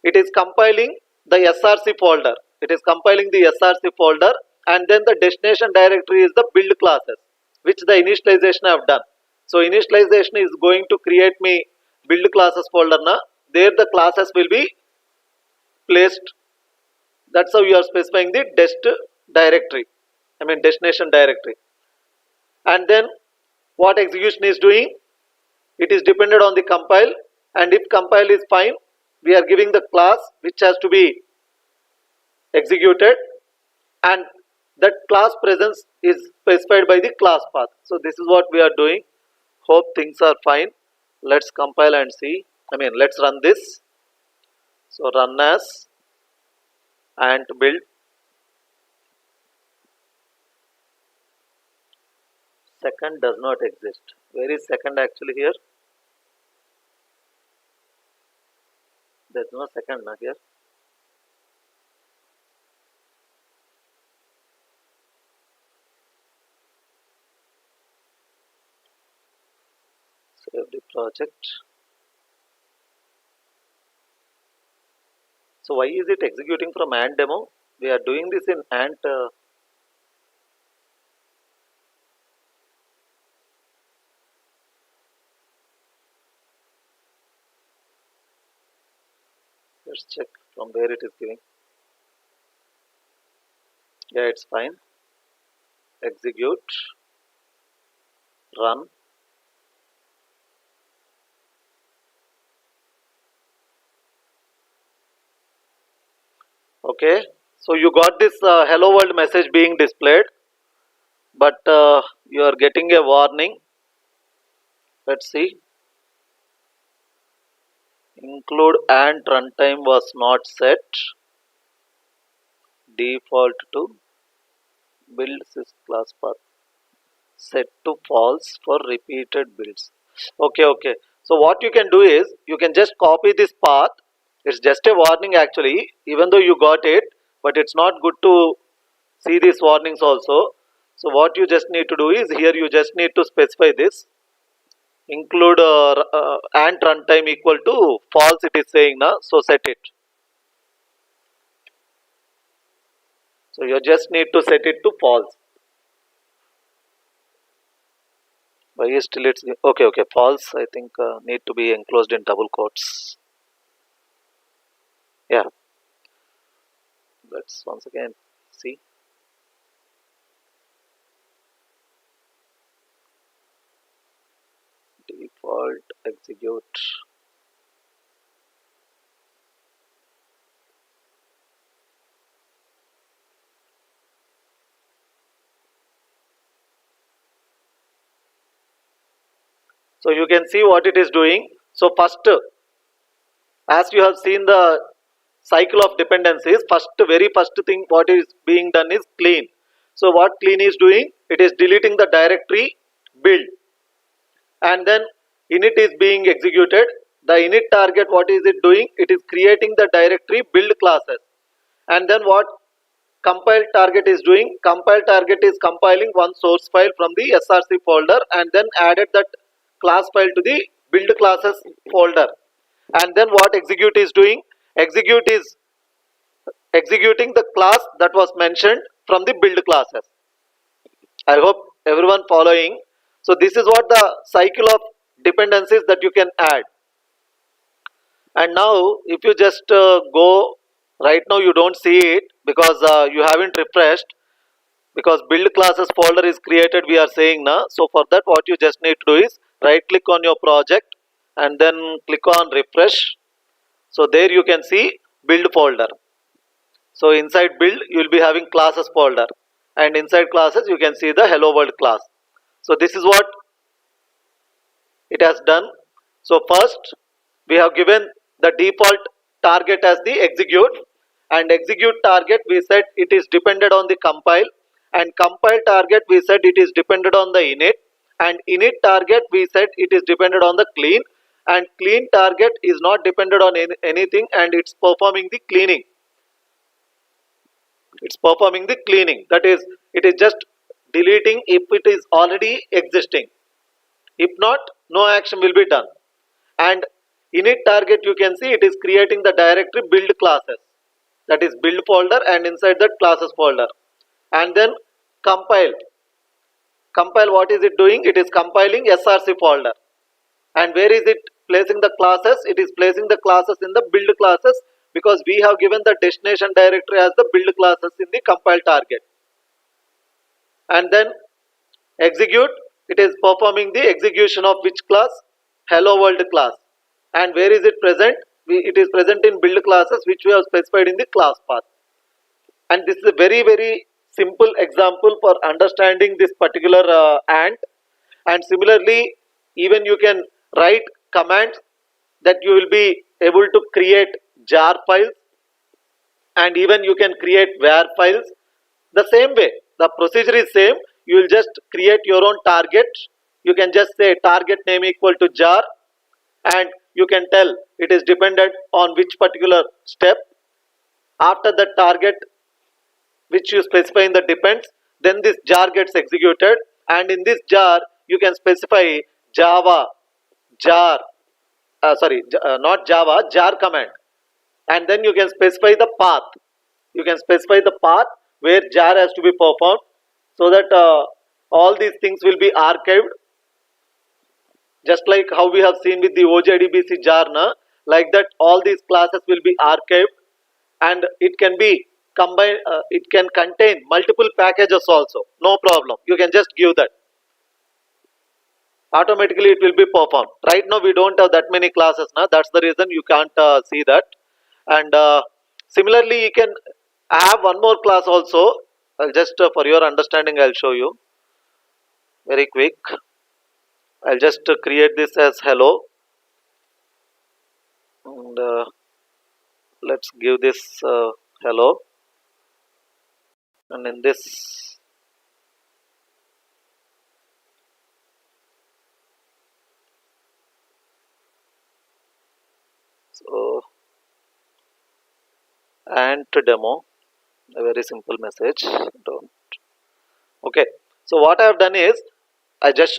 it is compiling the src folder, it is compiling the src folder, and then the destination directory is the build classes, which the initialization I have done. So initialization is going to create me build classes folder na, there the classes will be placed. That's how you are specifying the dest directory, I mean destination directory. And then what execution is doing, it is dependent on the compile, and if compile is fine, we are giving the class which has to be executed, and that class presence is specified by the class path. So this is what we are doing. Hope things are fine. Let's compile and see, I mean let's run this. So run as and build. Second does not exist. Where is second actually here? There's no second na here. Save the project. So why is it executing from and demo? We are doing this in and let's check from where it is giving. Yeah, it's fine. Execute, run. Okay, so you got this hello world message being displayed, but you are getting a warning. Let's see. Include and runtime was not set. Default to build sys class path. Set to false for repeated builds. Okay, okay. So what you can do is you can just copy this path. It's just a warning actually, even though you got it, but it's not good to see these warnings also. So what you just need to do is here you just need to specify this, include and runtime equal to false, it is saying now, so set it. So you just need to set it to false. Why is still it's okay, okay, false, I think need to be enclosed in double quotes. Yeah, let's once again see. execute. So you can see what it is doing. So first, as you have seen the cycle of dependencies, very first thing what is being done is clean. So what clean is doing? It is deleting the directory build, and then init is being executed. The init target, what is it doing? It is creating the directory build classes. And then what compile target is doing? Compile target is compiling one source file from the src folder and then added that class file to the build classes folder. And then what execute is doing? Execute is executing the class that was mentioned from the build classes. I hope everyone following. So this is what the cycle of dependencies that you can add. And now if you just go right now, you don't see it because you haven't refreshed, because build classes folder is created, we are saying now. So for that, what you just need to do is right click on your project and then click on refresh. So there you can see build folder. So inside build you will be having classes folder, and inside classes you can see the hello world class. So this is what it has done. So first we have given the default target as the execute, and execute target we said it is dependent on the compile, and compile target we said it is dependent on the init, and init target we said it is dependent on the clean, and clean target is not dependent on anything, and it's performing the cleaning. It's performing the cleaning, that is it is just deleting if it is already existing. If not, no action will be done. And init target you can see it is creating the directory build classes, that is build folder, and inside that classes folder. And then compile what is it doing? It is compiling src folder. And where is it placing the classes? It is placing the classes in the build classes, because we have given the destination directory as the build classes in the compile target. And then execute, it is performing the execution of which class? Hello world class. And where is it present? It is present in build classes, which we have specified in the class path. And this is a very simple example for understanding this particular ant. And similarly, even you can write commands that you will be able to create jar files, and even you can create var files. The same way, the procedure is same. You will just create your own target. You can just say target name equal to jar, and you can tell it is dependent on which particular step. After the target which you specify in the depends, then this jar gets executed, and in this jar you can specify java jar not java jar command, and then you can specify the path. You can specify the path where jar has to be performed, so that all these things will be archived, just like how we have seen with the OJDBC jar na, like that all these classes will be archived, and it can be combined, it can contain multiple packages also, no problem. You can just give that, automatically it will be performed. Right now we don't have that many classes na, that's the reason you can't see that. And similarly you can have one more class also. I'll just for your understanding I'll show you very quick. I'll just create this as hello, and let's give this hello, and in this so and demo, a very simple message. Don't. Okay, so what I have done is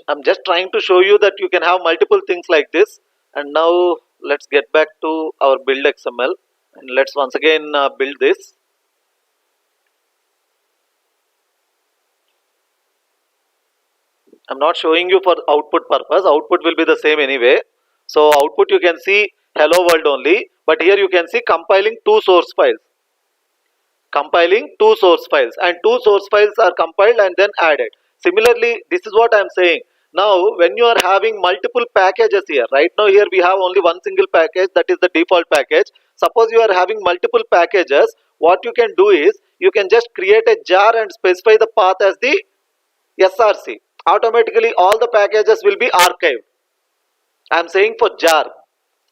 I'm just trying to show you that you can have multiple things like this. And now let's get back to our build XML, and let's once again build this. I'm not showing you for output purpose. Output will be the same anyway. So output you can see hello world only, but here you can see compiling two source files. Compiling two source files, and two source files are compiled and then added. Similarly, this is what I am saying. Now, when you are having multiple packages here, right now here we have only one single package, that is the default package. Suppose you are having multiple packages, what you can do is you can just create a jar and specify the path as the SRC. Automatically all the packages will be archived. I am saying for jar.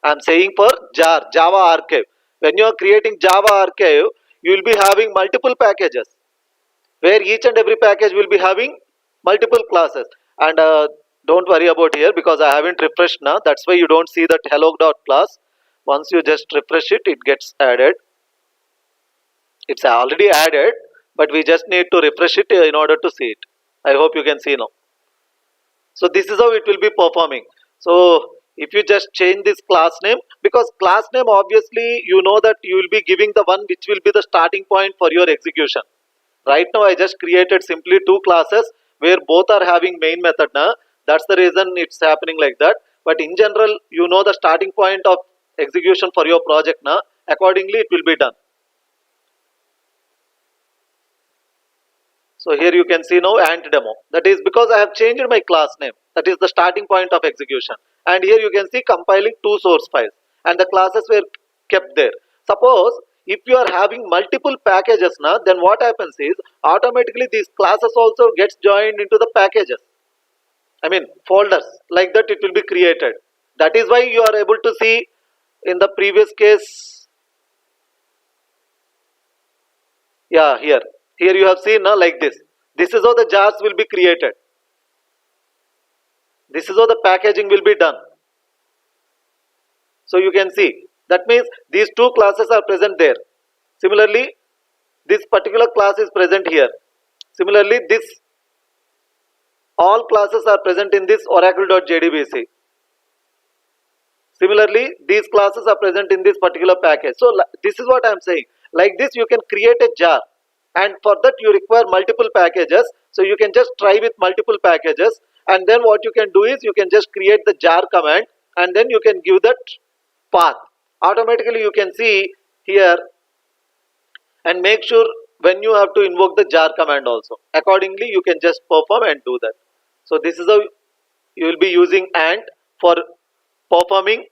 I am saying for jar, Java archive. When you are creating Java archive, you will be having multiple packages where each and every package will be having multiple classes. And don't worry about here because I haven't refreshed now. That's why you don't see that hello.class. Once you just refresh it, it gets added. It's already added, but we just need to refresh it in order to see it. I hope you can see now. So this is how it will be performing. So if you just change this class name, because class name obviously you know that you will be giving the one which will be the starting point for your execution. Right now I just created simply two classes where both are having main method now. That's the reason it's happening like that. But in general, you know the starting point of execution for your project now. Accordingly, it will be done. So here you can see now ant demo. That is because I have changed my class name. That is the starting point of execution. And here you can see compiling two source files. And the classes were kept there. Suppose if you are having multiple packages now, then what happens is automatically these classes also gets joined into the packages. I mean folders. Like that it will be created. That is why you are able to see in the previous case. Yeah, here you have seen like this. This is how the jars will be created. This is how the packaging will be done. So you can see that means these two classes are present there. Similarly, this particular class is present here. Similarly, this all classes are present in this oracle.jdbc. Similarly, these classes are present in this particular package. So this is what I am saying. Like this, you can create a jar. And for that you require multiple packages, so you can just try with multiple packages, and then what you can do is you can just create the jar command and then you can give that path. Automatically you can see here, and make sure when you have to invoke the jar command also, accordingly you can just perform and do that. So this is how you will be using ant for performing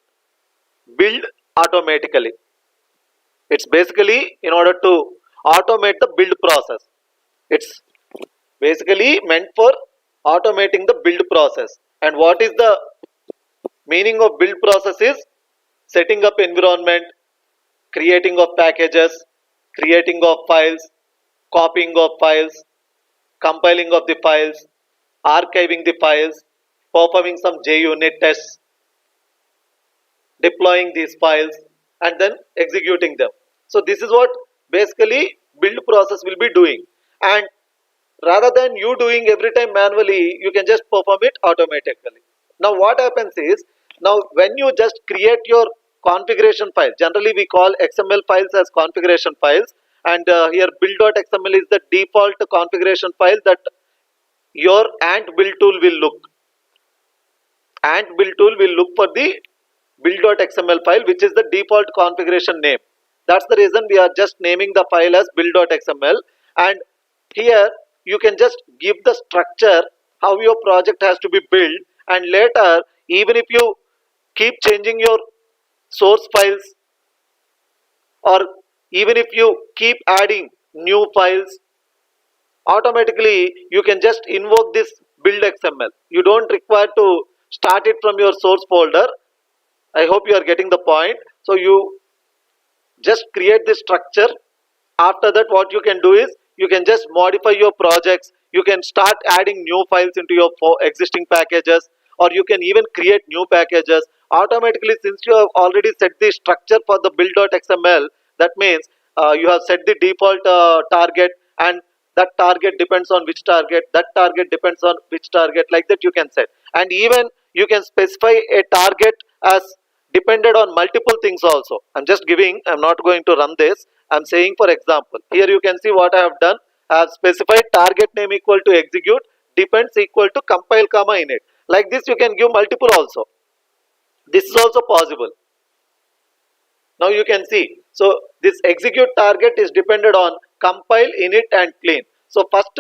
build automatically. It's basically in order to automate the build process. It's basically meant for automating the build process. And what is the meaning of build process is setting up environment, creating of packages, creating of files, copying of files, compiling of the files, archiving the files, performing some JUnit tests, deploying these files, and then executing them. So this is what basically build process will be doing. And rather than you doing every time manually, you can just perform it automatically. Now what happens is, now when you just create your configuration file, generally we call XML files as configuration files, and here build.xml is the default configuration file that your ant build tool will look. Ant build tool will look for the build.xml file, which is the default configuration name. That's the reason we are just naming the file as build.xml. And here you can just give the structure how your project has to be built, and later even if you keep changing your source files, or even if you keep adding new files, automatically you can just invoke this build xml. You don't require to start it from your source folder. I hope you are getting the point. So you just create this structure. After that what you can do is you can just modify your projects. You can start adding new files into your existing packages, or you can even create new packages automatically. Since you have already set the structure for the build.xml, that means you have set the default target, and that target depends on which target, that target depends on which target, like that you can set. And even you can specify a target as depended on multiple things also. I'm not going to run this. I'm saying for example, here you can see what I have done. I have specified target name equal to execute, depends equal to compile comma init. Like this you can give multiple also. This is also possible. Now you can see, so this execute target is dependent on compile, init and clean. So first,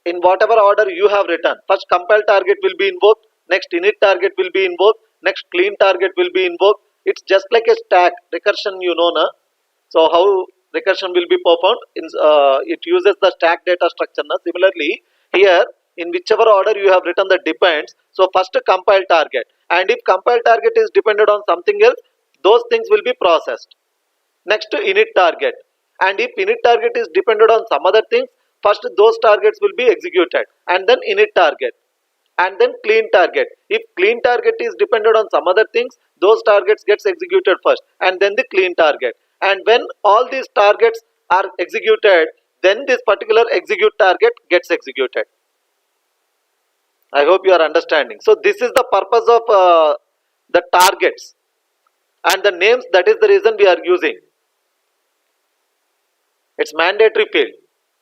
in whatever order you have written, first compile target will be invoked, next init target will be invoked, next clean target will be invoked. It's just like a stack recursion, you know na. So how recursion will be performed it uses the stack data structure na. Similarly here, in whichever order you have written the depends, so first compile target, and if compile target is dependent on something else, those things will be processed. Next init target, and if init target is dependent on some other things, first those targets will be executed, and then init target, and then clean target. If clean target is dependent on some other things, those targets gets executed first, and then the clean target. And when all these targets are executed, then this particular execute target gets executed. I hope you are understanding. So this is the purpose of the targets and the names. That is the reason we are using. It's mandatory field.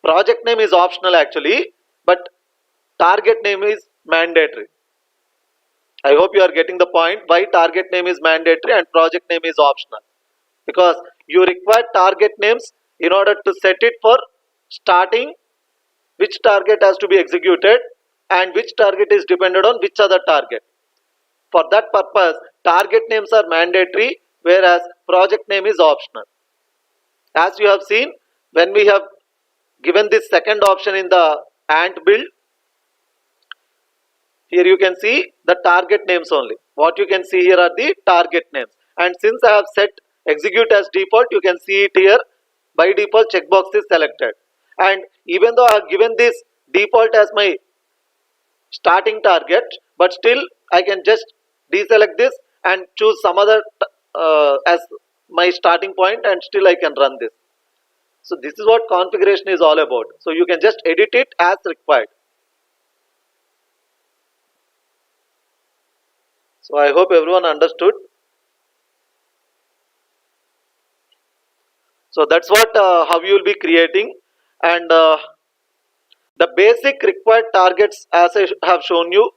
Project name is optional actually, but target name is mandatory. I hope you are getting the point why target name is mandatory and project name is optional. Because you require target names in order to set it for starting, which target has to be executed, and which target is dependent on which other target. For that purpose, target names are mandatory, whereas project name is optional. As you have seen, when we have given this second option in the ant build, here you can see the target names only. What you can see here are the target names. And since I have set execute as default, you can see it here. By default, checkbox is selected. And even though I have given this default as my starting target, but still I can just deselect this and choose some other as my starting point, and still I can run this. So this is what configuration is all about. So you can just edit it as required. So I hope everyone understood. So that's what how you will be creating, and the basic required targets as I have shown you,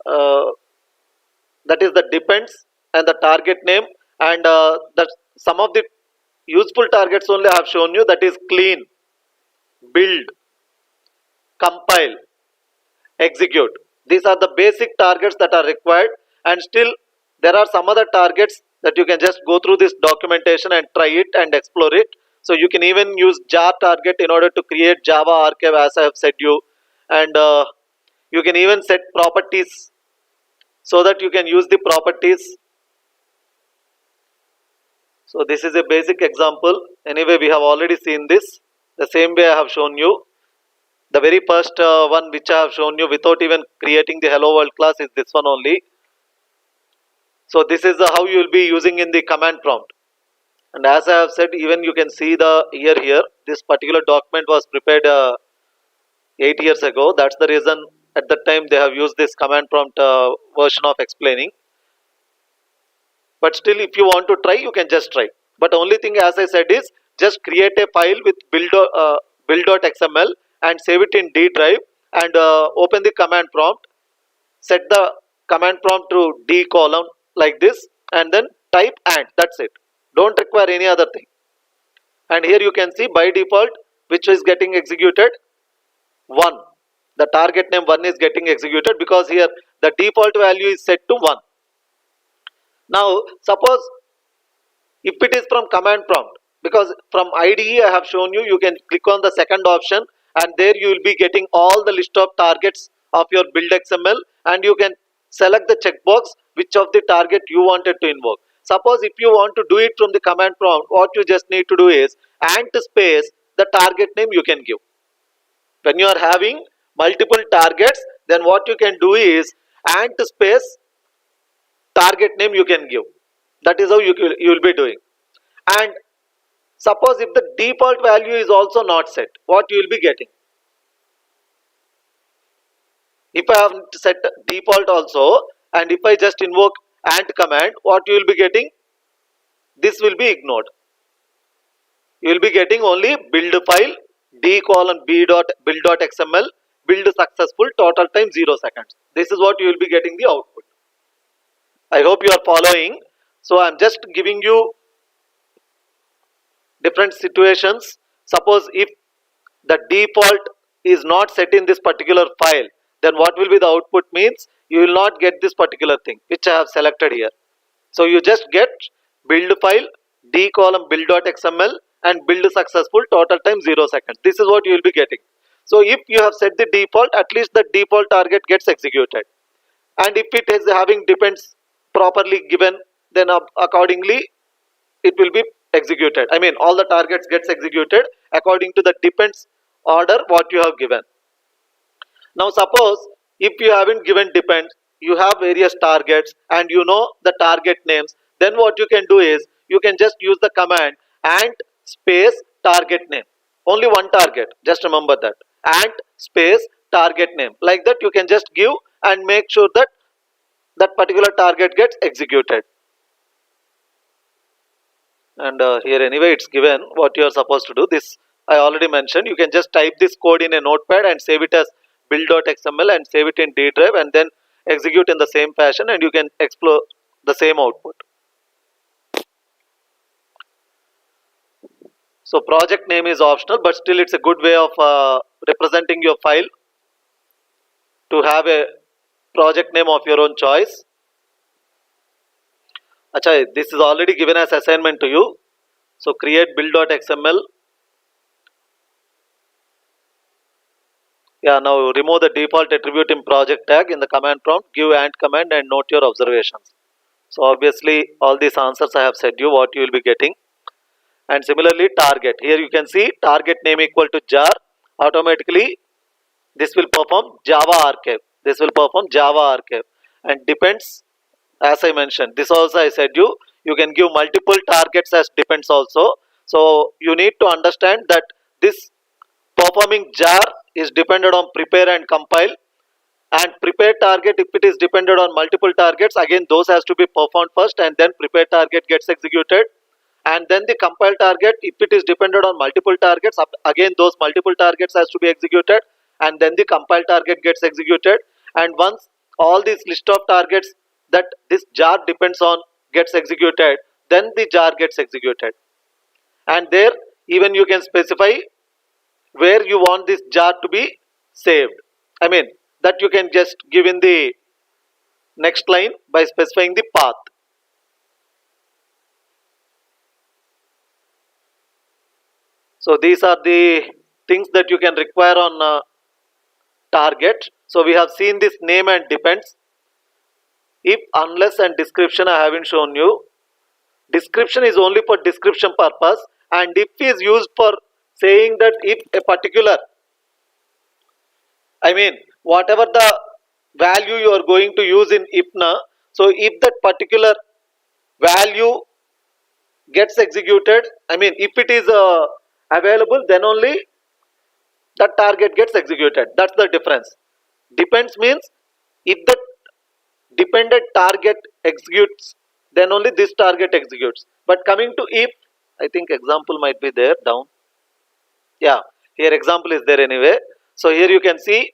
that is the depends and the target name, and that some of the useful targets only I have shown you, that is clean, build, compile, execute. These are the basic targets that are required, and still there are some other targets that you can just go through this documentation and try it and explore it. So you can even use jar target in order to create Java archive, as I have said you, and you can even set properties so that you can use the properties. So this is a basic example. Anyway, we have already seen this the same way I have shown you. The very first one which I have shown you without even creating the hello world class is this one only. So this is how you will be using in the command prompt. And as I have said, even you can see the year here. This particular document was prepared 8 years ago. That's the reason at that time they have used this command prompt version of explaining. But still, if you want to try, you can just try. But only thing, as I said, is just create a file with build.xml and save it in D drive, and open the command prompt. Set the command prompt to D column like this, and then type and that's it. Don't require any other thing. And here you can see by default which is getting executed, 1. The target name 1 is getting executed because here the default value is set to 1. Now suppose if it is from command prompt, because from IDE I have shown you, you can click on the second option, and there you will be getting all the list of targets of your build XML, and you can select the checkbox which of the target you wanted to invoke. Suppose if you want to do it from the command prompt, what you just need to do is ant space the target name you can give. When you are having multiple targets, then what you can do is ant space target name you can give. That is how you will be doing. And suppose if the default value is also not set, what you will be getting? If I have set default also, and if I just invoke ant command, what you will be getting? This will be ignored. You will be getting only build file d colon b dot build.xml, build successful, total time 0 seconds. This is what you will be getting the output. I hope you are following. So I am just giving you different situations. Suppose if the default is not set in this particular file, then what will be the output means? you will not get this particular thing which I have selected here. So you just get build file, d column build.xml and build successful, total time 0 seconds. This is what you will be getting. So if you have set the default, at least the default target gets executed. And if it is having depends properly given, then accordingly it will be executed. I mean, all the targets gets executed according to the depends order what you have given. Now suppose if you haven't given depends, you have various targets and you know the target names, then what you can do is you can just use the command and space target name. Only one target, just remember that, and space target name. Like that you can just give and make sure that that particular target gets executed. And here anyway it's given what you are supposed to do. This I already mentioned. You can just type this code in a notepad and save it as build.xml and save it in D drive and then execute in the same fashion and you can explore the same output. So project name is optional, but still it's a good way of representing your file to have a project name of your own choice. Achha, this is already given as assignment to you. So create build.xml. Yeah, now remove the default attribute in project tag in the command prompt, give and command and note your observations. So obviously all these answers I have said you what you will be getting. And similarly target. Here you can see target name equal to jar. Automatically this will perform Java archive. This will perform Java archive. And depends, as I mentioned, this also I said you can give multiple targets as depends also. So you need to understand that this performing jar is dependent on prepare and compile, and prepare target, if it is dependent on multiple targets, again those has to be performed first and then prepare target gets executed. And then the compile target, if it is dependent on multiple targets, again those multiple targets has to be executed and then the compile target gets executed. And once all these list of targets that this jar depends on gets executed, then the jar gets executed. And there even you can specify where you want this jar to be saved. I mean that you can just give in the next line by specifying the path. So these are the things that you can require on target. So we have seen this name and depends. If, unless and description I haven't shown you. Description is only for description purpose, and if is used for saying that if a particular, I mean whatever the value you are going to use in if na, so if that particular value gets executed, I mean if it is available, then only that target gets executed. That's the difference. Depends means if the dependent target executes, then only this target executes. But coming to if, I think example might be there down. Yeah, here example is there anyway. So here you can see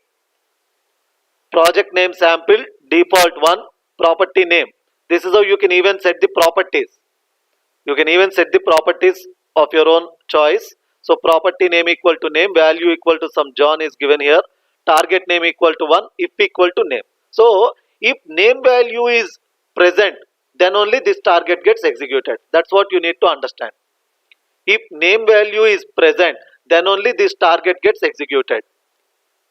project name sample default 1 property name. This is how you can even set the properties. You can even set the properties of your own choice. So property name equal to name, value equal to some John is given here, target name equal to 1, if equal to name. So if name value is present, then only this target gets executed. That's what you need to understand. If name value is present, then only this target gets executed.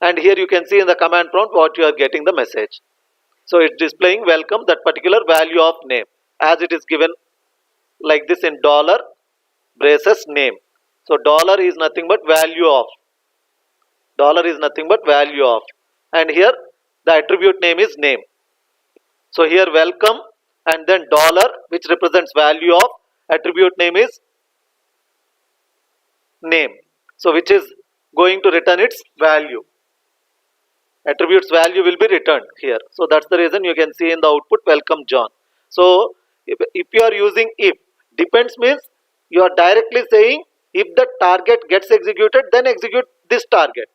And here you can see in the command prompt what you are getting the message. So it's displaying welcome that particular value of name as it is given like this in dollar braces name. So dollar is nothing but value of. Dollar is nothing but value of. And here the attribute name is name. So here welcome and then dollar which represents value of, attribute name is name. So which is going to return its value. Attributes value will be returned here. So that's the reason you can see in the output welcome John. So if you are using if, depends means you are directly saying if the target gets executed, then execute this target.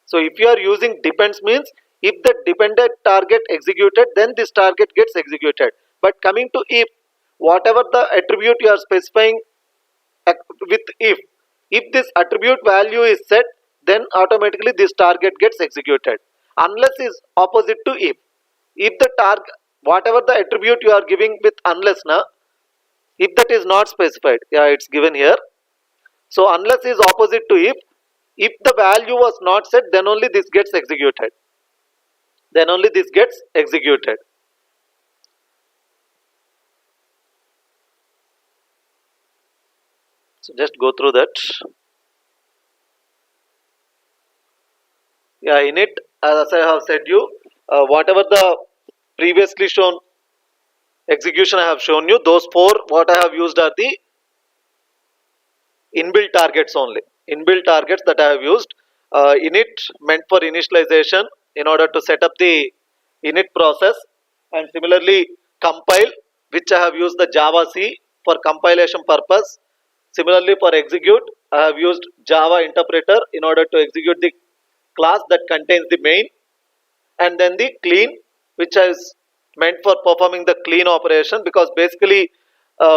So if you are using depends means if the dependent target executed, then this target gets executed. But coming to if, whatever the attribute you are specifying with if this attribute value is set, then automatically this target gets executed. Unless is opposite to if. if the target, whatever the attribute you are giving with unless na, if that is not specified, yeah, it's given here. So unless is opposite to if the value was not set, then only this gets executed, then only this gets executed. So just go through that. Yeah, in it, as I have said you, whatever the previously shown execution I have shown you, those four what I have used are the inbuilt targets only. Inbuilt targets that I have used. Init meant for initialization in order to set up the init process, and similarly compile, which I have used the Java C for compilation purpose. Similarly for execute, I have used Java interpreter in order to execute the class that contains the main, and then the clean, which is meant for performing the clean operation, because basically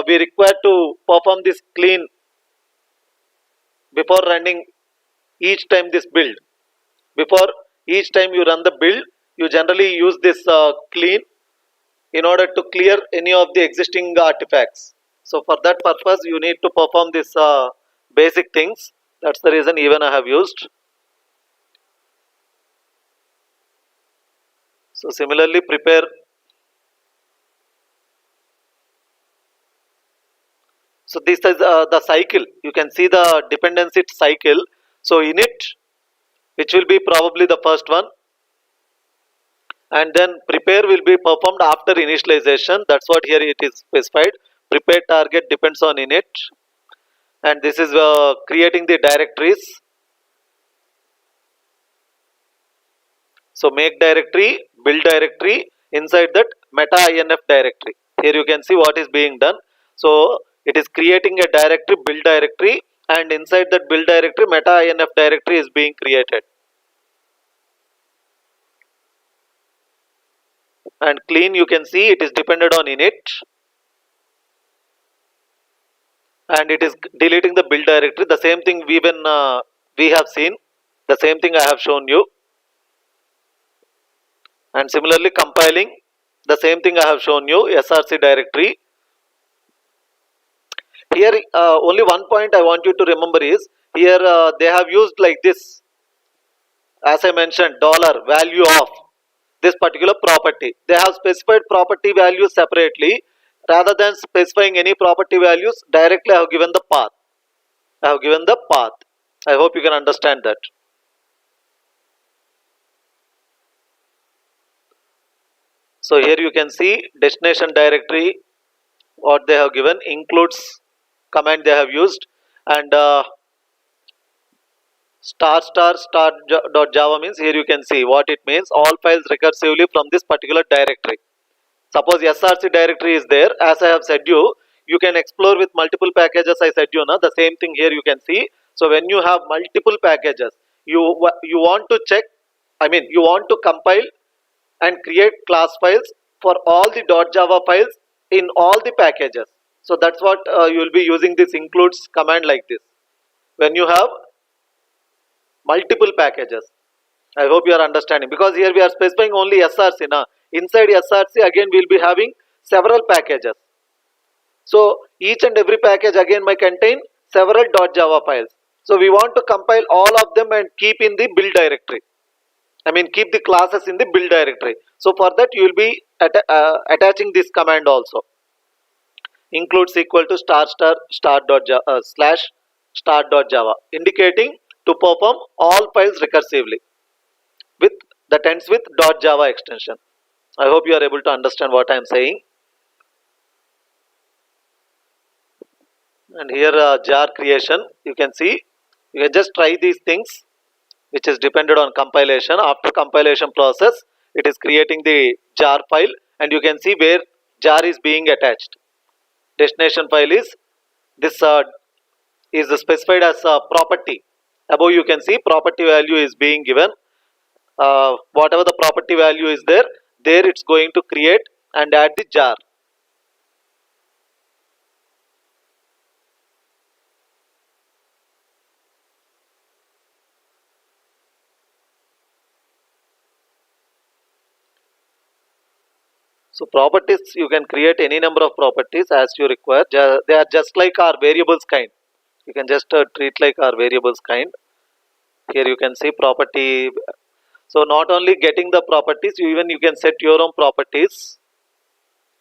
we require to perform this clean before running each time this build. Before each time you run the build, you generally use this clean in order to clear any of the existing artifacts. So for that purpose you need to perform this basic things. That's the reason even I have used. So similarly prepare. So this is the cycle. You can see the dependency cycle. So init, which will be probably the first one, and then prepare will be performed after initialization. That's what here it is specified. Prepare target depends on init, and this is creating the directories. So make directory, build directory, inside that meta inf directory. Here you can see what is being done. So it is creating a directory, build directory, and inside that build directory meta inf directory is being created. And clean, you can see it is dependent on init, and it is deleting the build directory. The same thing we have seen, the same thing I have shown you. And similarly compiling, the same thing I have shown you, src directory. Here only one point I want you to remember is, here they have used like this, as I mentioned, dollar value of this particular property. They have specified property values separately, rather than specifying any property values directly. I have given the path. I have given the path. I hope you can understand that. So here you can see destination directory, what they have given includes command they have used, and dot java means, here you can see what it means: all files recursively from this particular directory. Suppose src directory is there, as I have said you can explore with multiple packages. I said you know the same thing here you can see. So when you have multiple packages, you want to check, I mean you want to compile and create class files for all the .java files in all the packages. So that's what you will be using this includes command like this when you have multiple packages. I hope you are understanding, because here we are specifying only src. Now inside src again we will be having several packages. So each and every package again may contain several .java files. So we want to compile all of them and keep in the build directory. I mean keep the classes in the build directory. So for that you will be attaching this command also. Includes equal to start dot java, slash start dot java, indicating to perform all files recursively with that ends with .java extension. I hope you are able to understand what I am saying. And here jar creation, you can see, you can just try these things, which is dependent on compilation. After compilation process, it is creating the jar file, and you can see where jar is being attached. Destination file is this is specified as a property. Above you can see property value is being given. Whatever the property value is there it's going to create and add the jar. So properties, you can create any number of properties as you require. They are just like our variables kind. You can just treat like our variables kind. Here you can see property. So not only getting the properties, even you can set your own properties.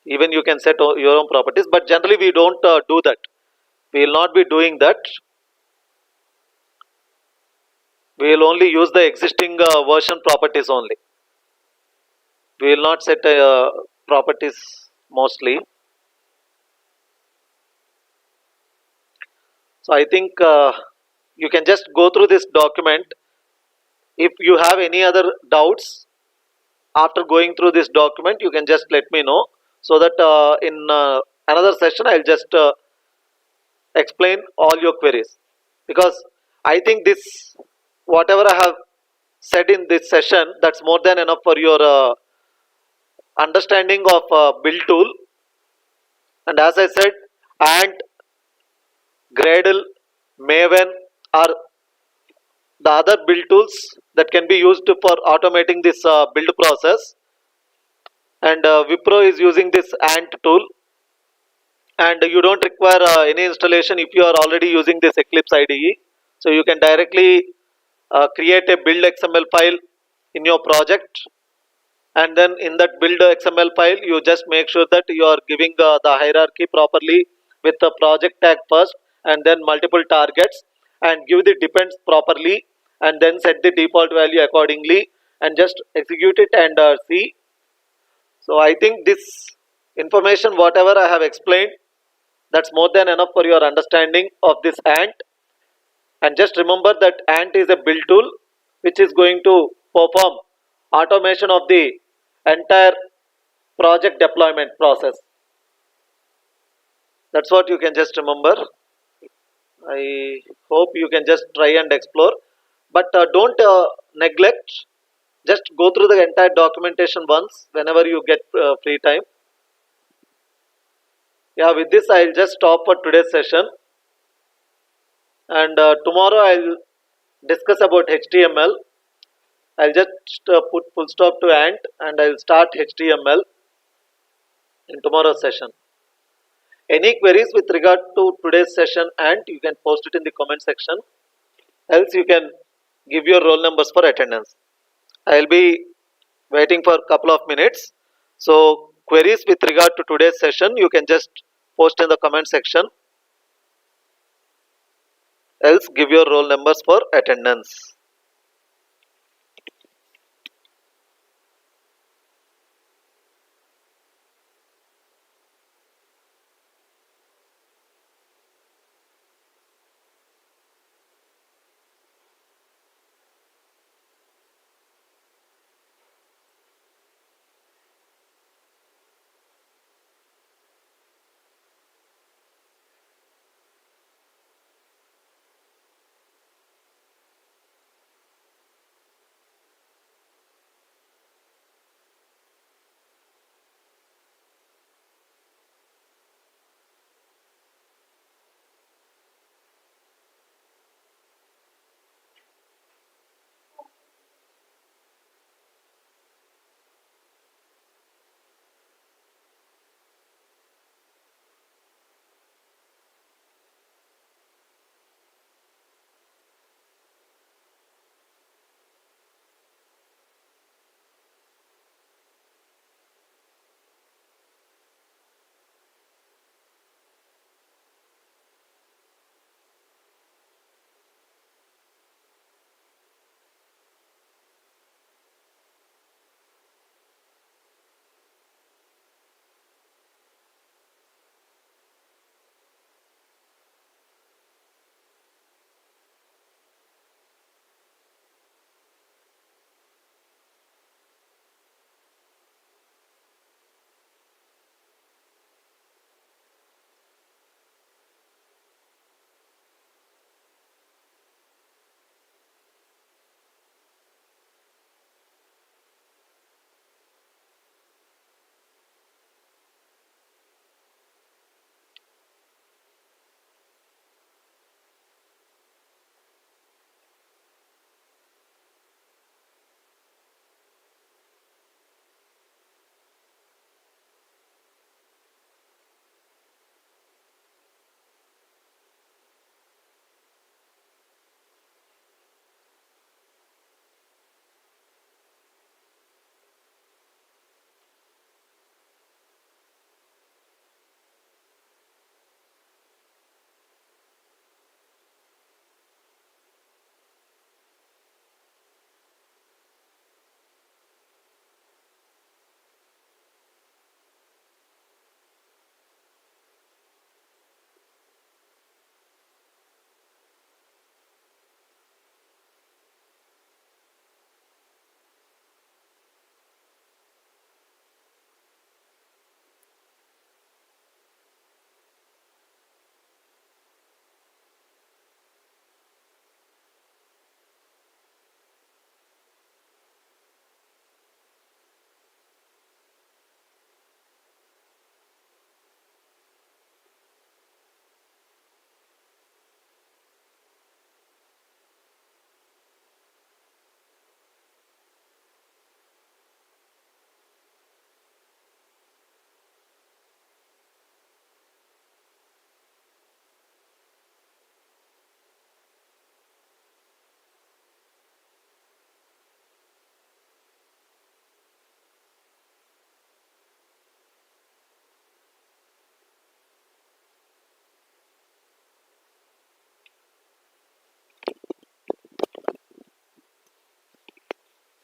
Even you can set your own properties, but generally we don't do that. We will not be doing that. We will only use the existing version properties only. We will not set properties mostly. So I think you can just go through this document. If you have any other doubts after going through this document, you can just let me know, so that in another session I'll just explain all your queries. Because I think this, whatever I have said in this session, that's more than enough for your understanding of build tool. And as I said, Ant, Gradle, Maven are the other build tools that can be used for automating this build process. And Wipro is using this Ant tool, and you don't require any installation if you are already using this Eclipse IDE. So you can directly create a build XML file in your project, and then in that build XML file you just make sure that you are giving the hierarchy properly with the project tag first, and then multiple targets, and give the depends properly, and then set the default value accordingly, and just execute it and see. So I think this information whatever I have explained, that's more than enough for your understanding of this Ant. And just remember that Ant is a build tool which is going to perform automation of the entire project deployment process. That's what you can just remember. I hope you can just try and explore, but don't neglect. Just go through the entire documentation once whenever you get free time. Yeah, with this I'll just stop for today's session, and tomorrow I'll discuss about HTML. I'll just put full stop to Ant, and I'll start HTML in tomorrow's session. Any queries with regard to today's session, Ant, you can post it in the comment section. Else you can give your roll numbers for attendance. I'll be waiting for a couple of minutes. So queries with regard to today's session, you can just post in the comment section. Else give your roll numbers for attendance.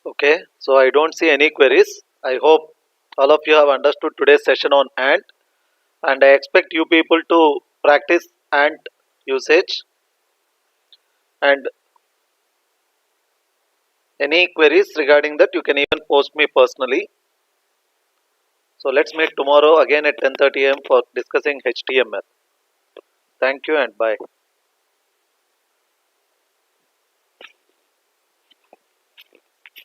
Okay, so I don't see any queries. I hope all of you have understood today's session on Ant, and I expect you people to practice Ant usage. And any queries regarding that, you can even post me personally. So let's meet tomorrow again at 10:30 a.m. for discussing HTML. Thank you and bye.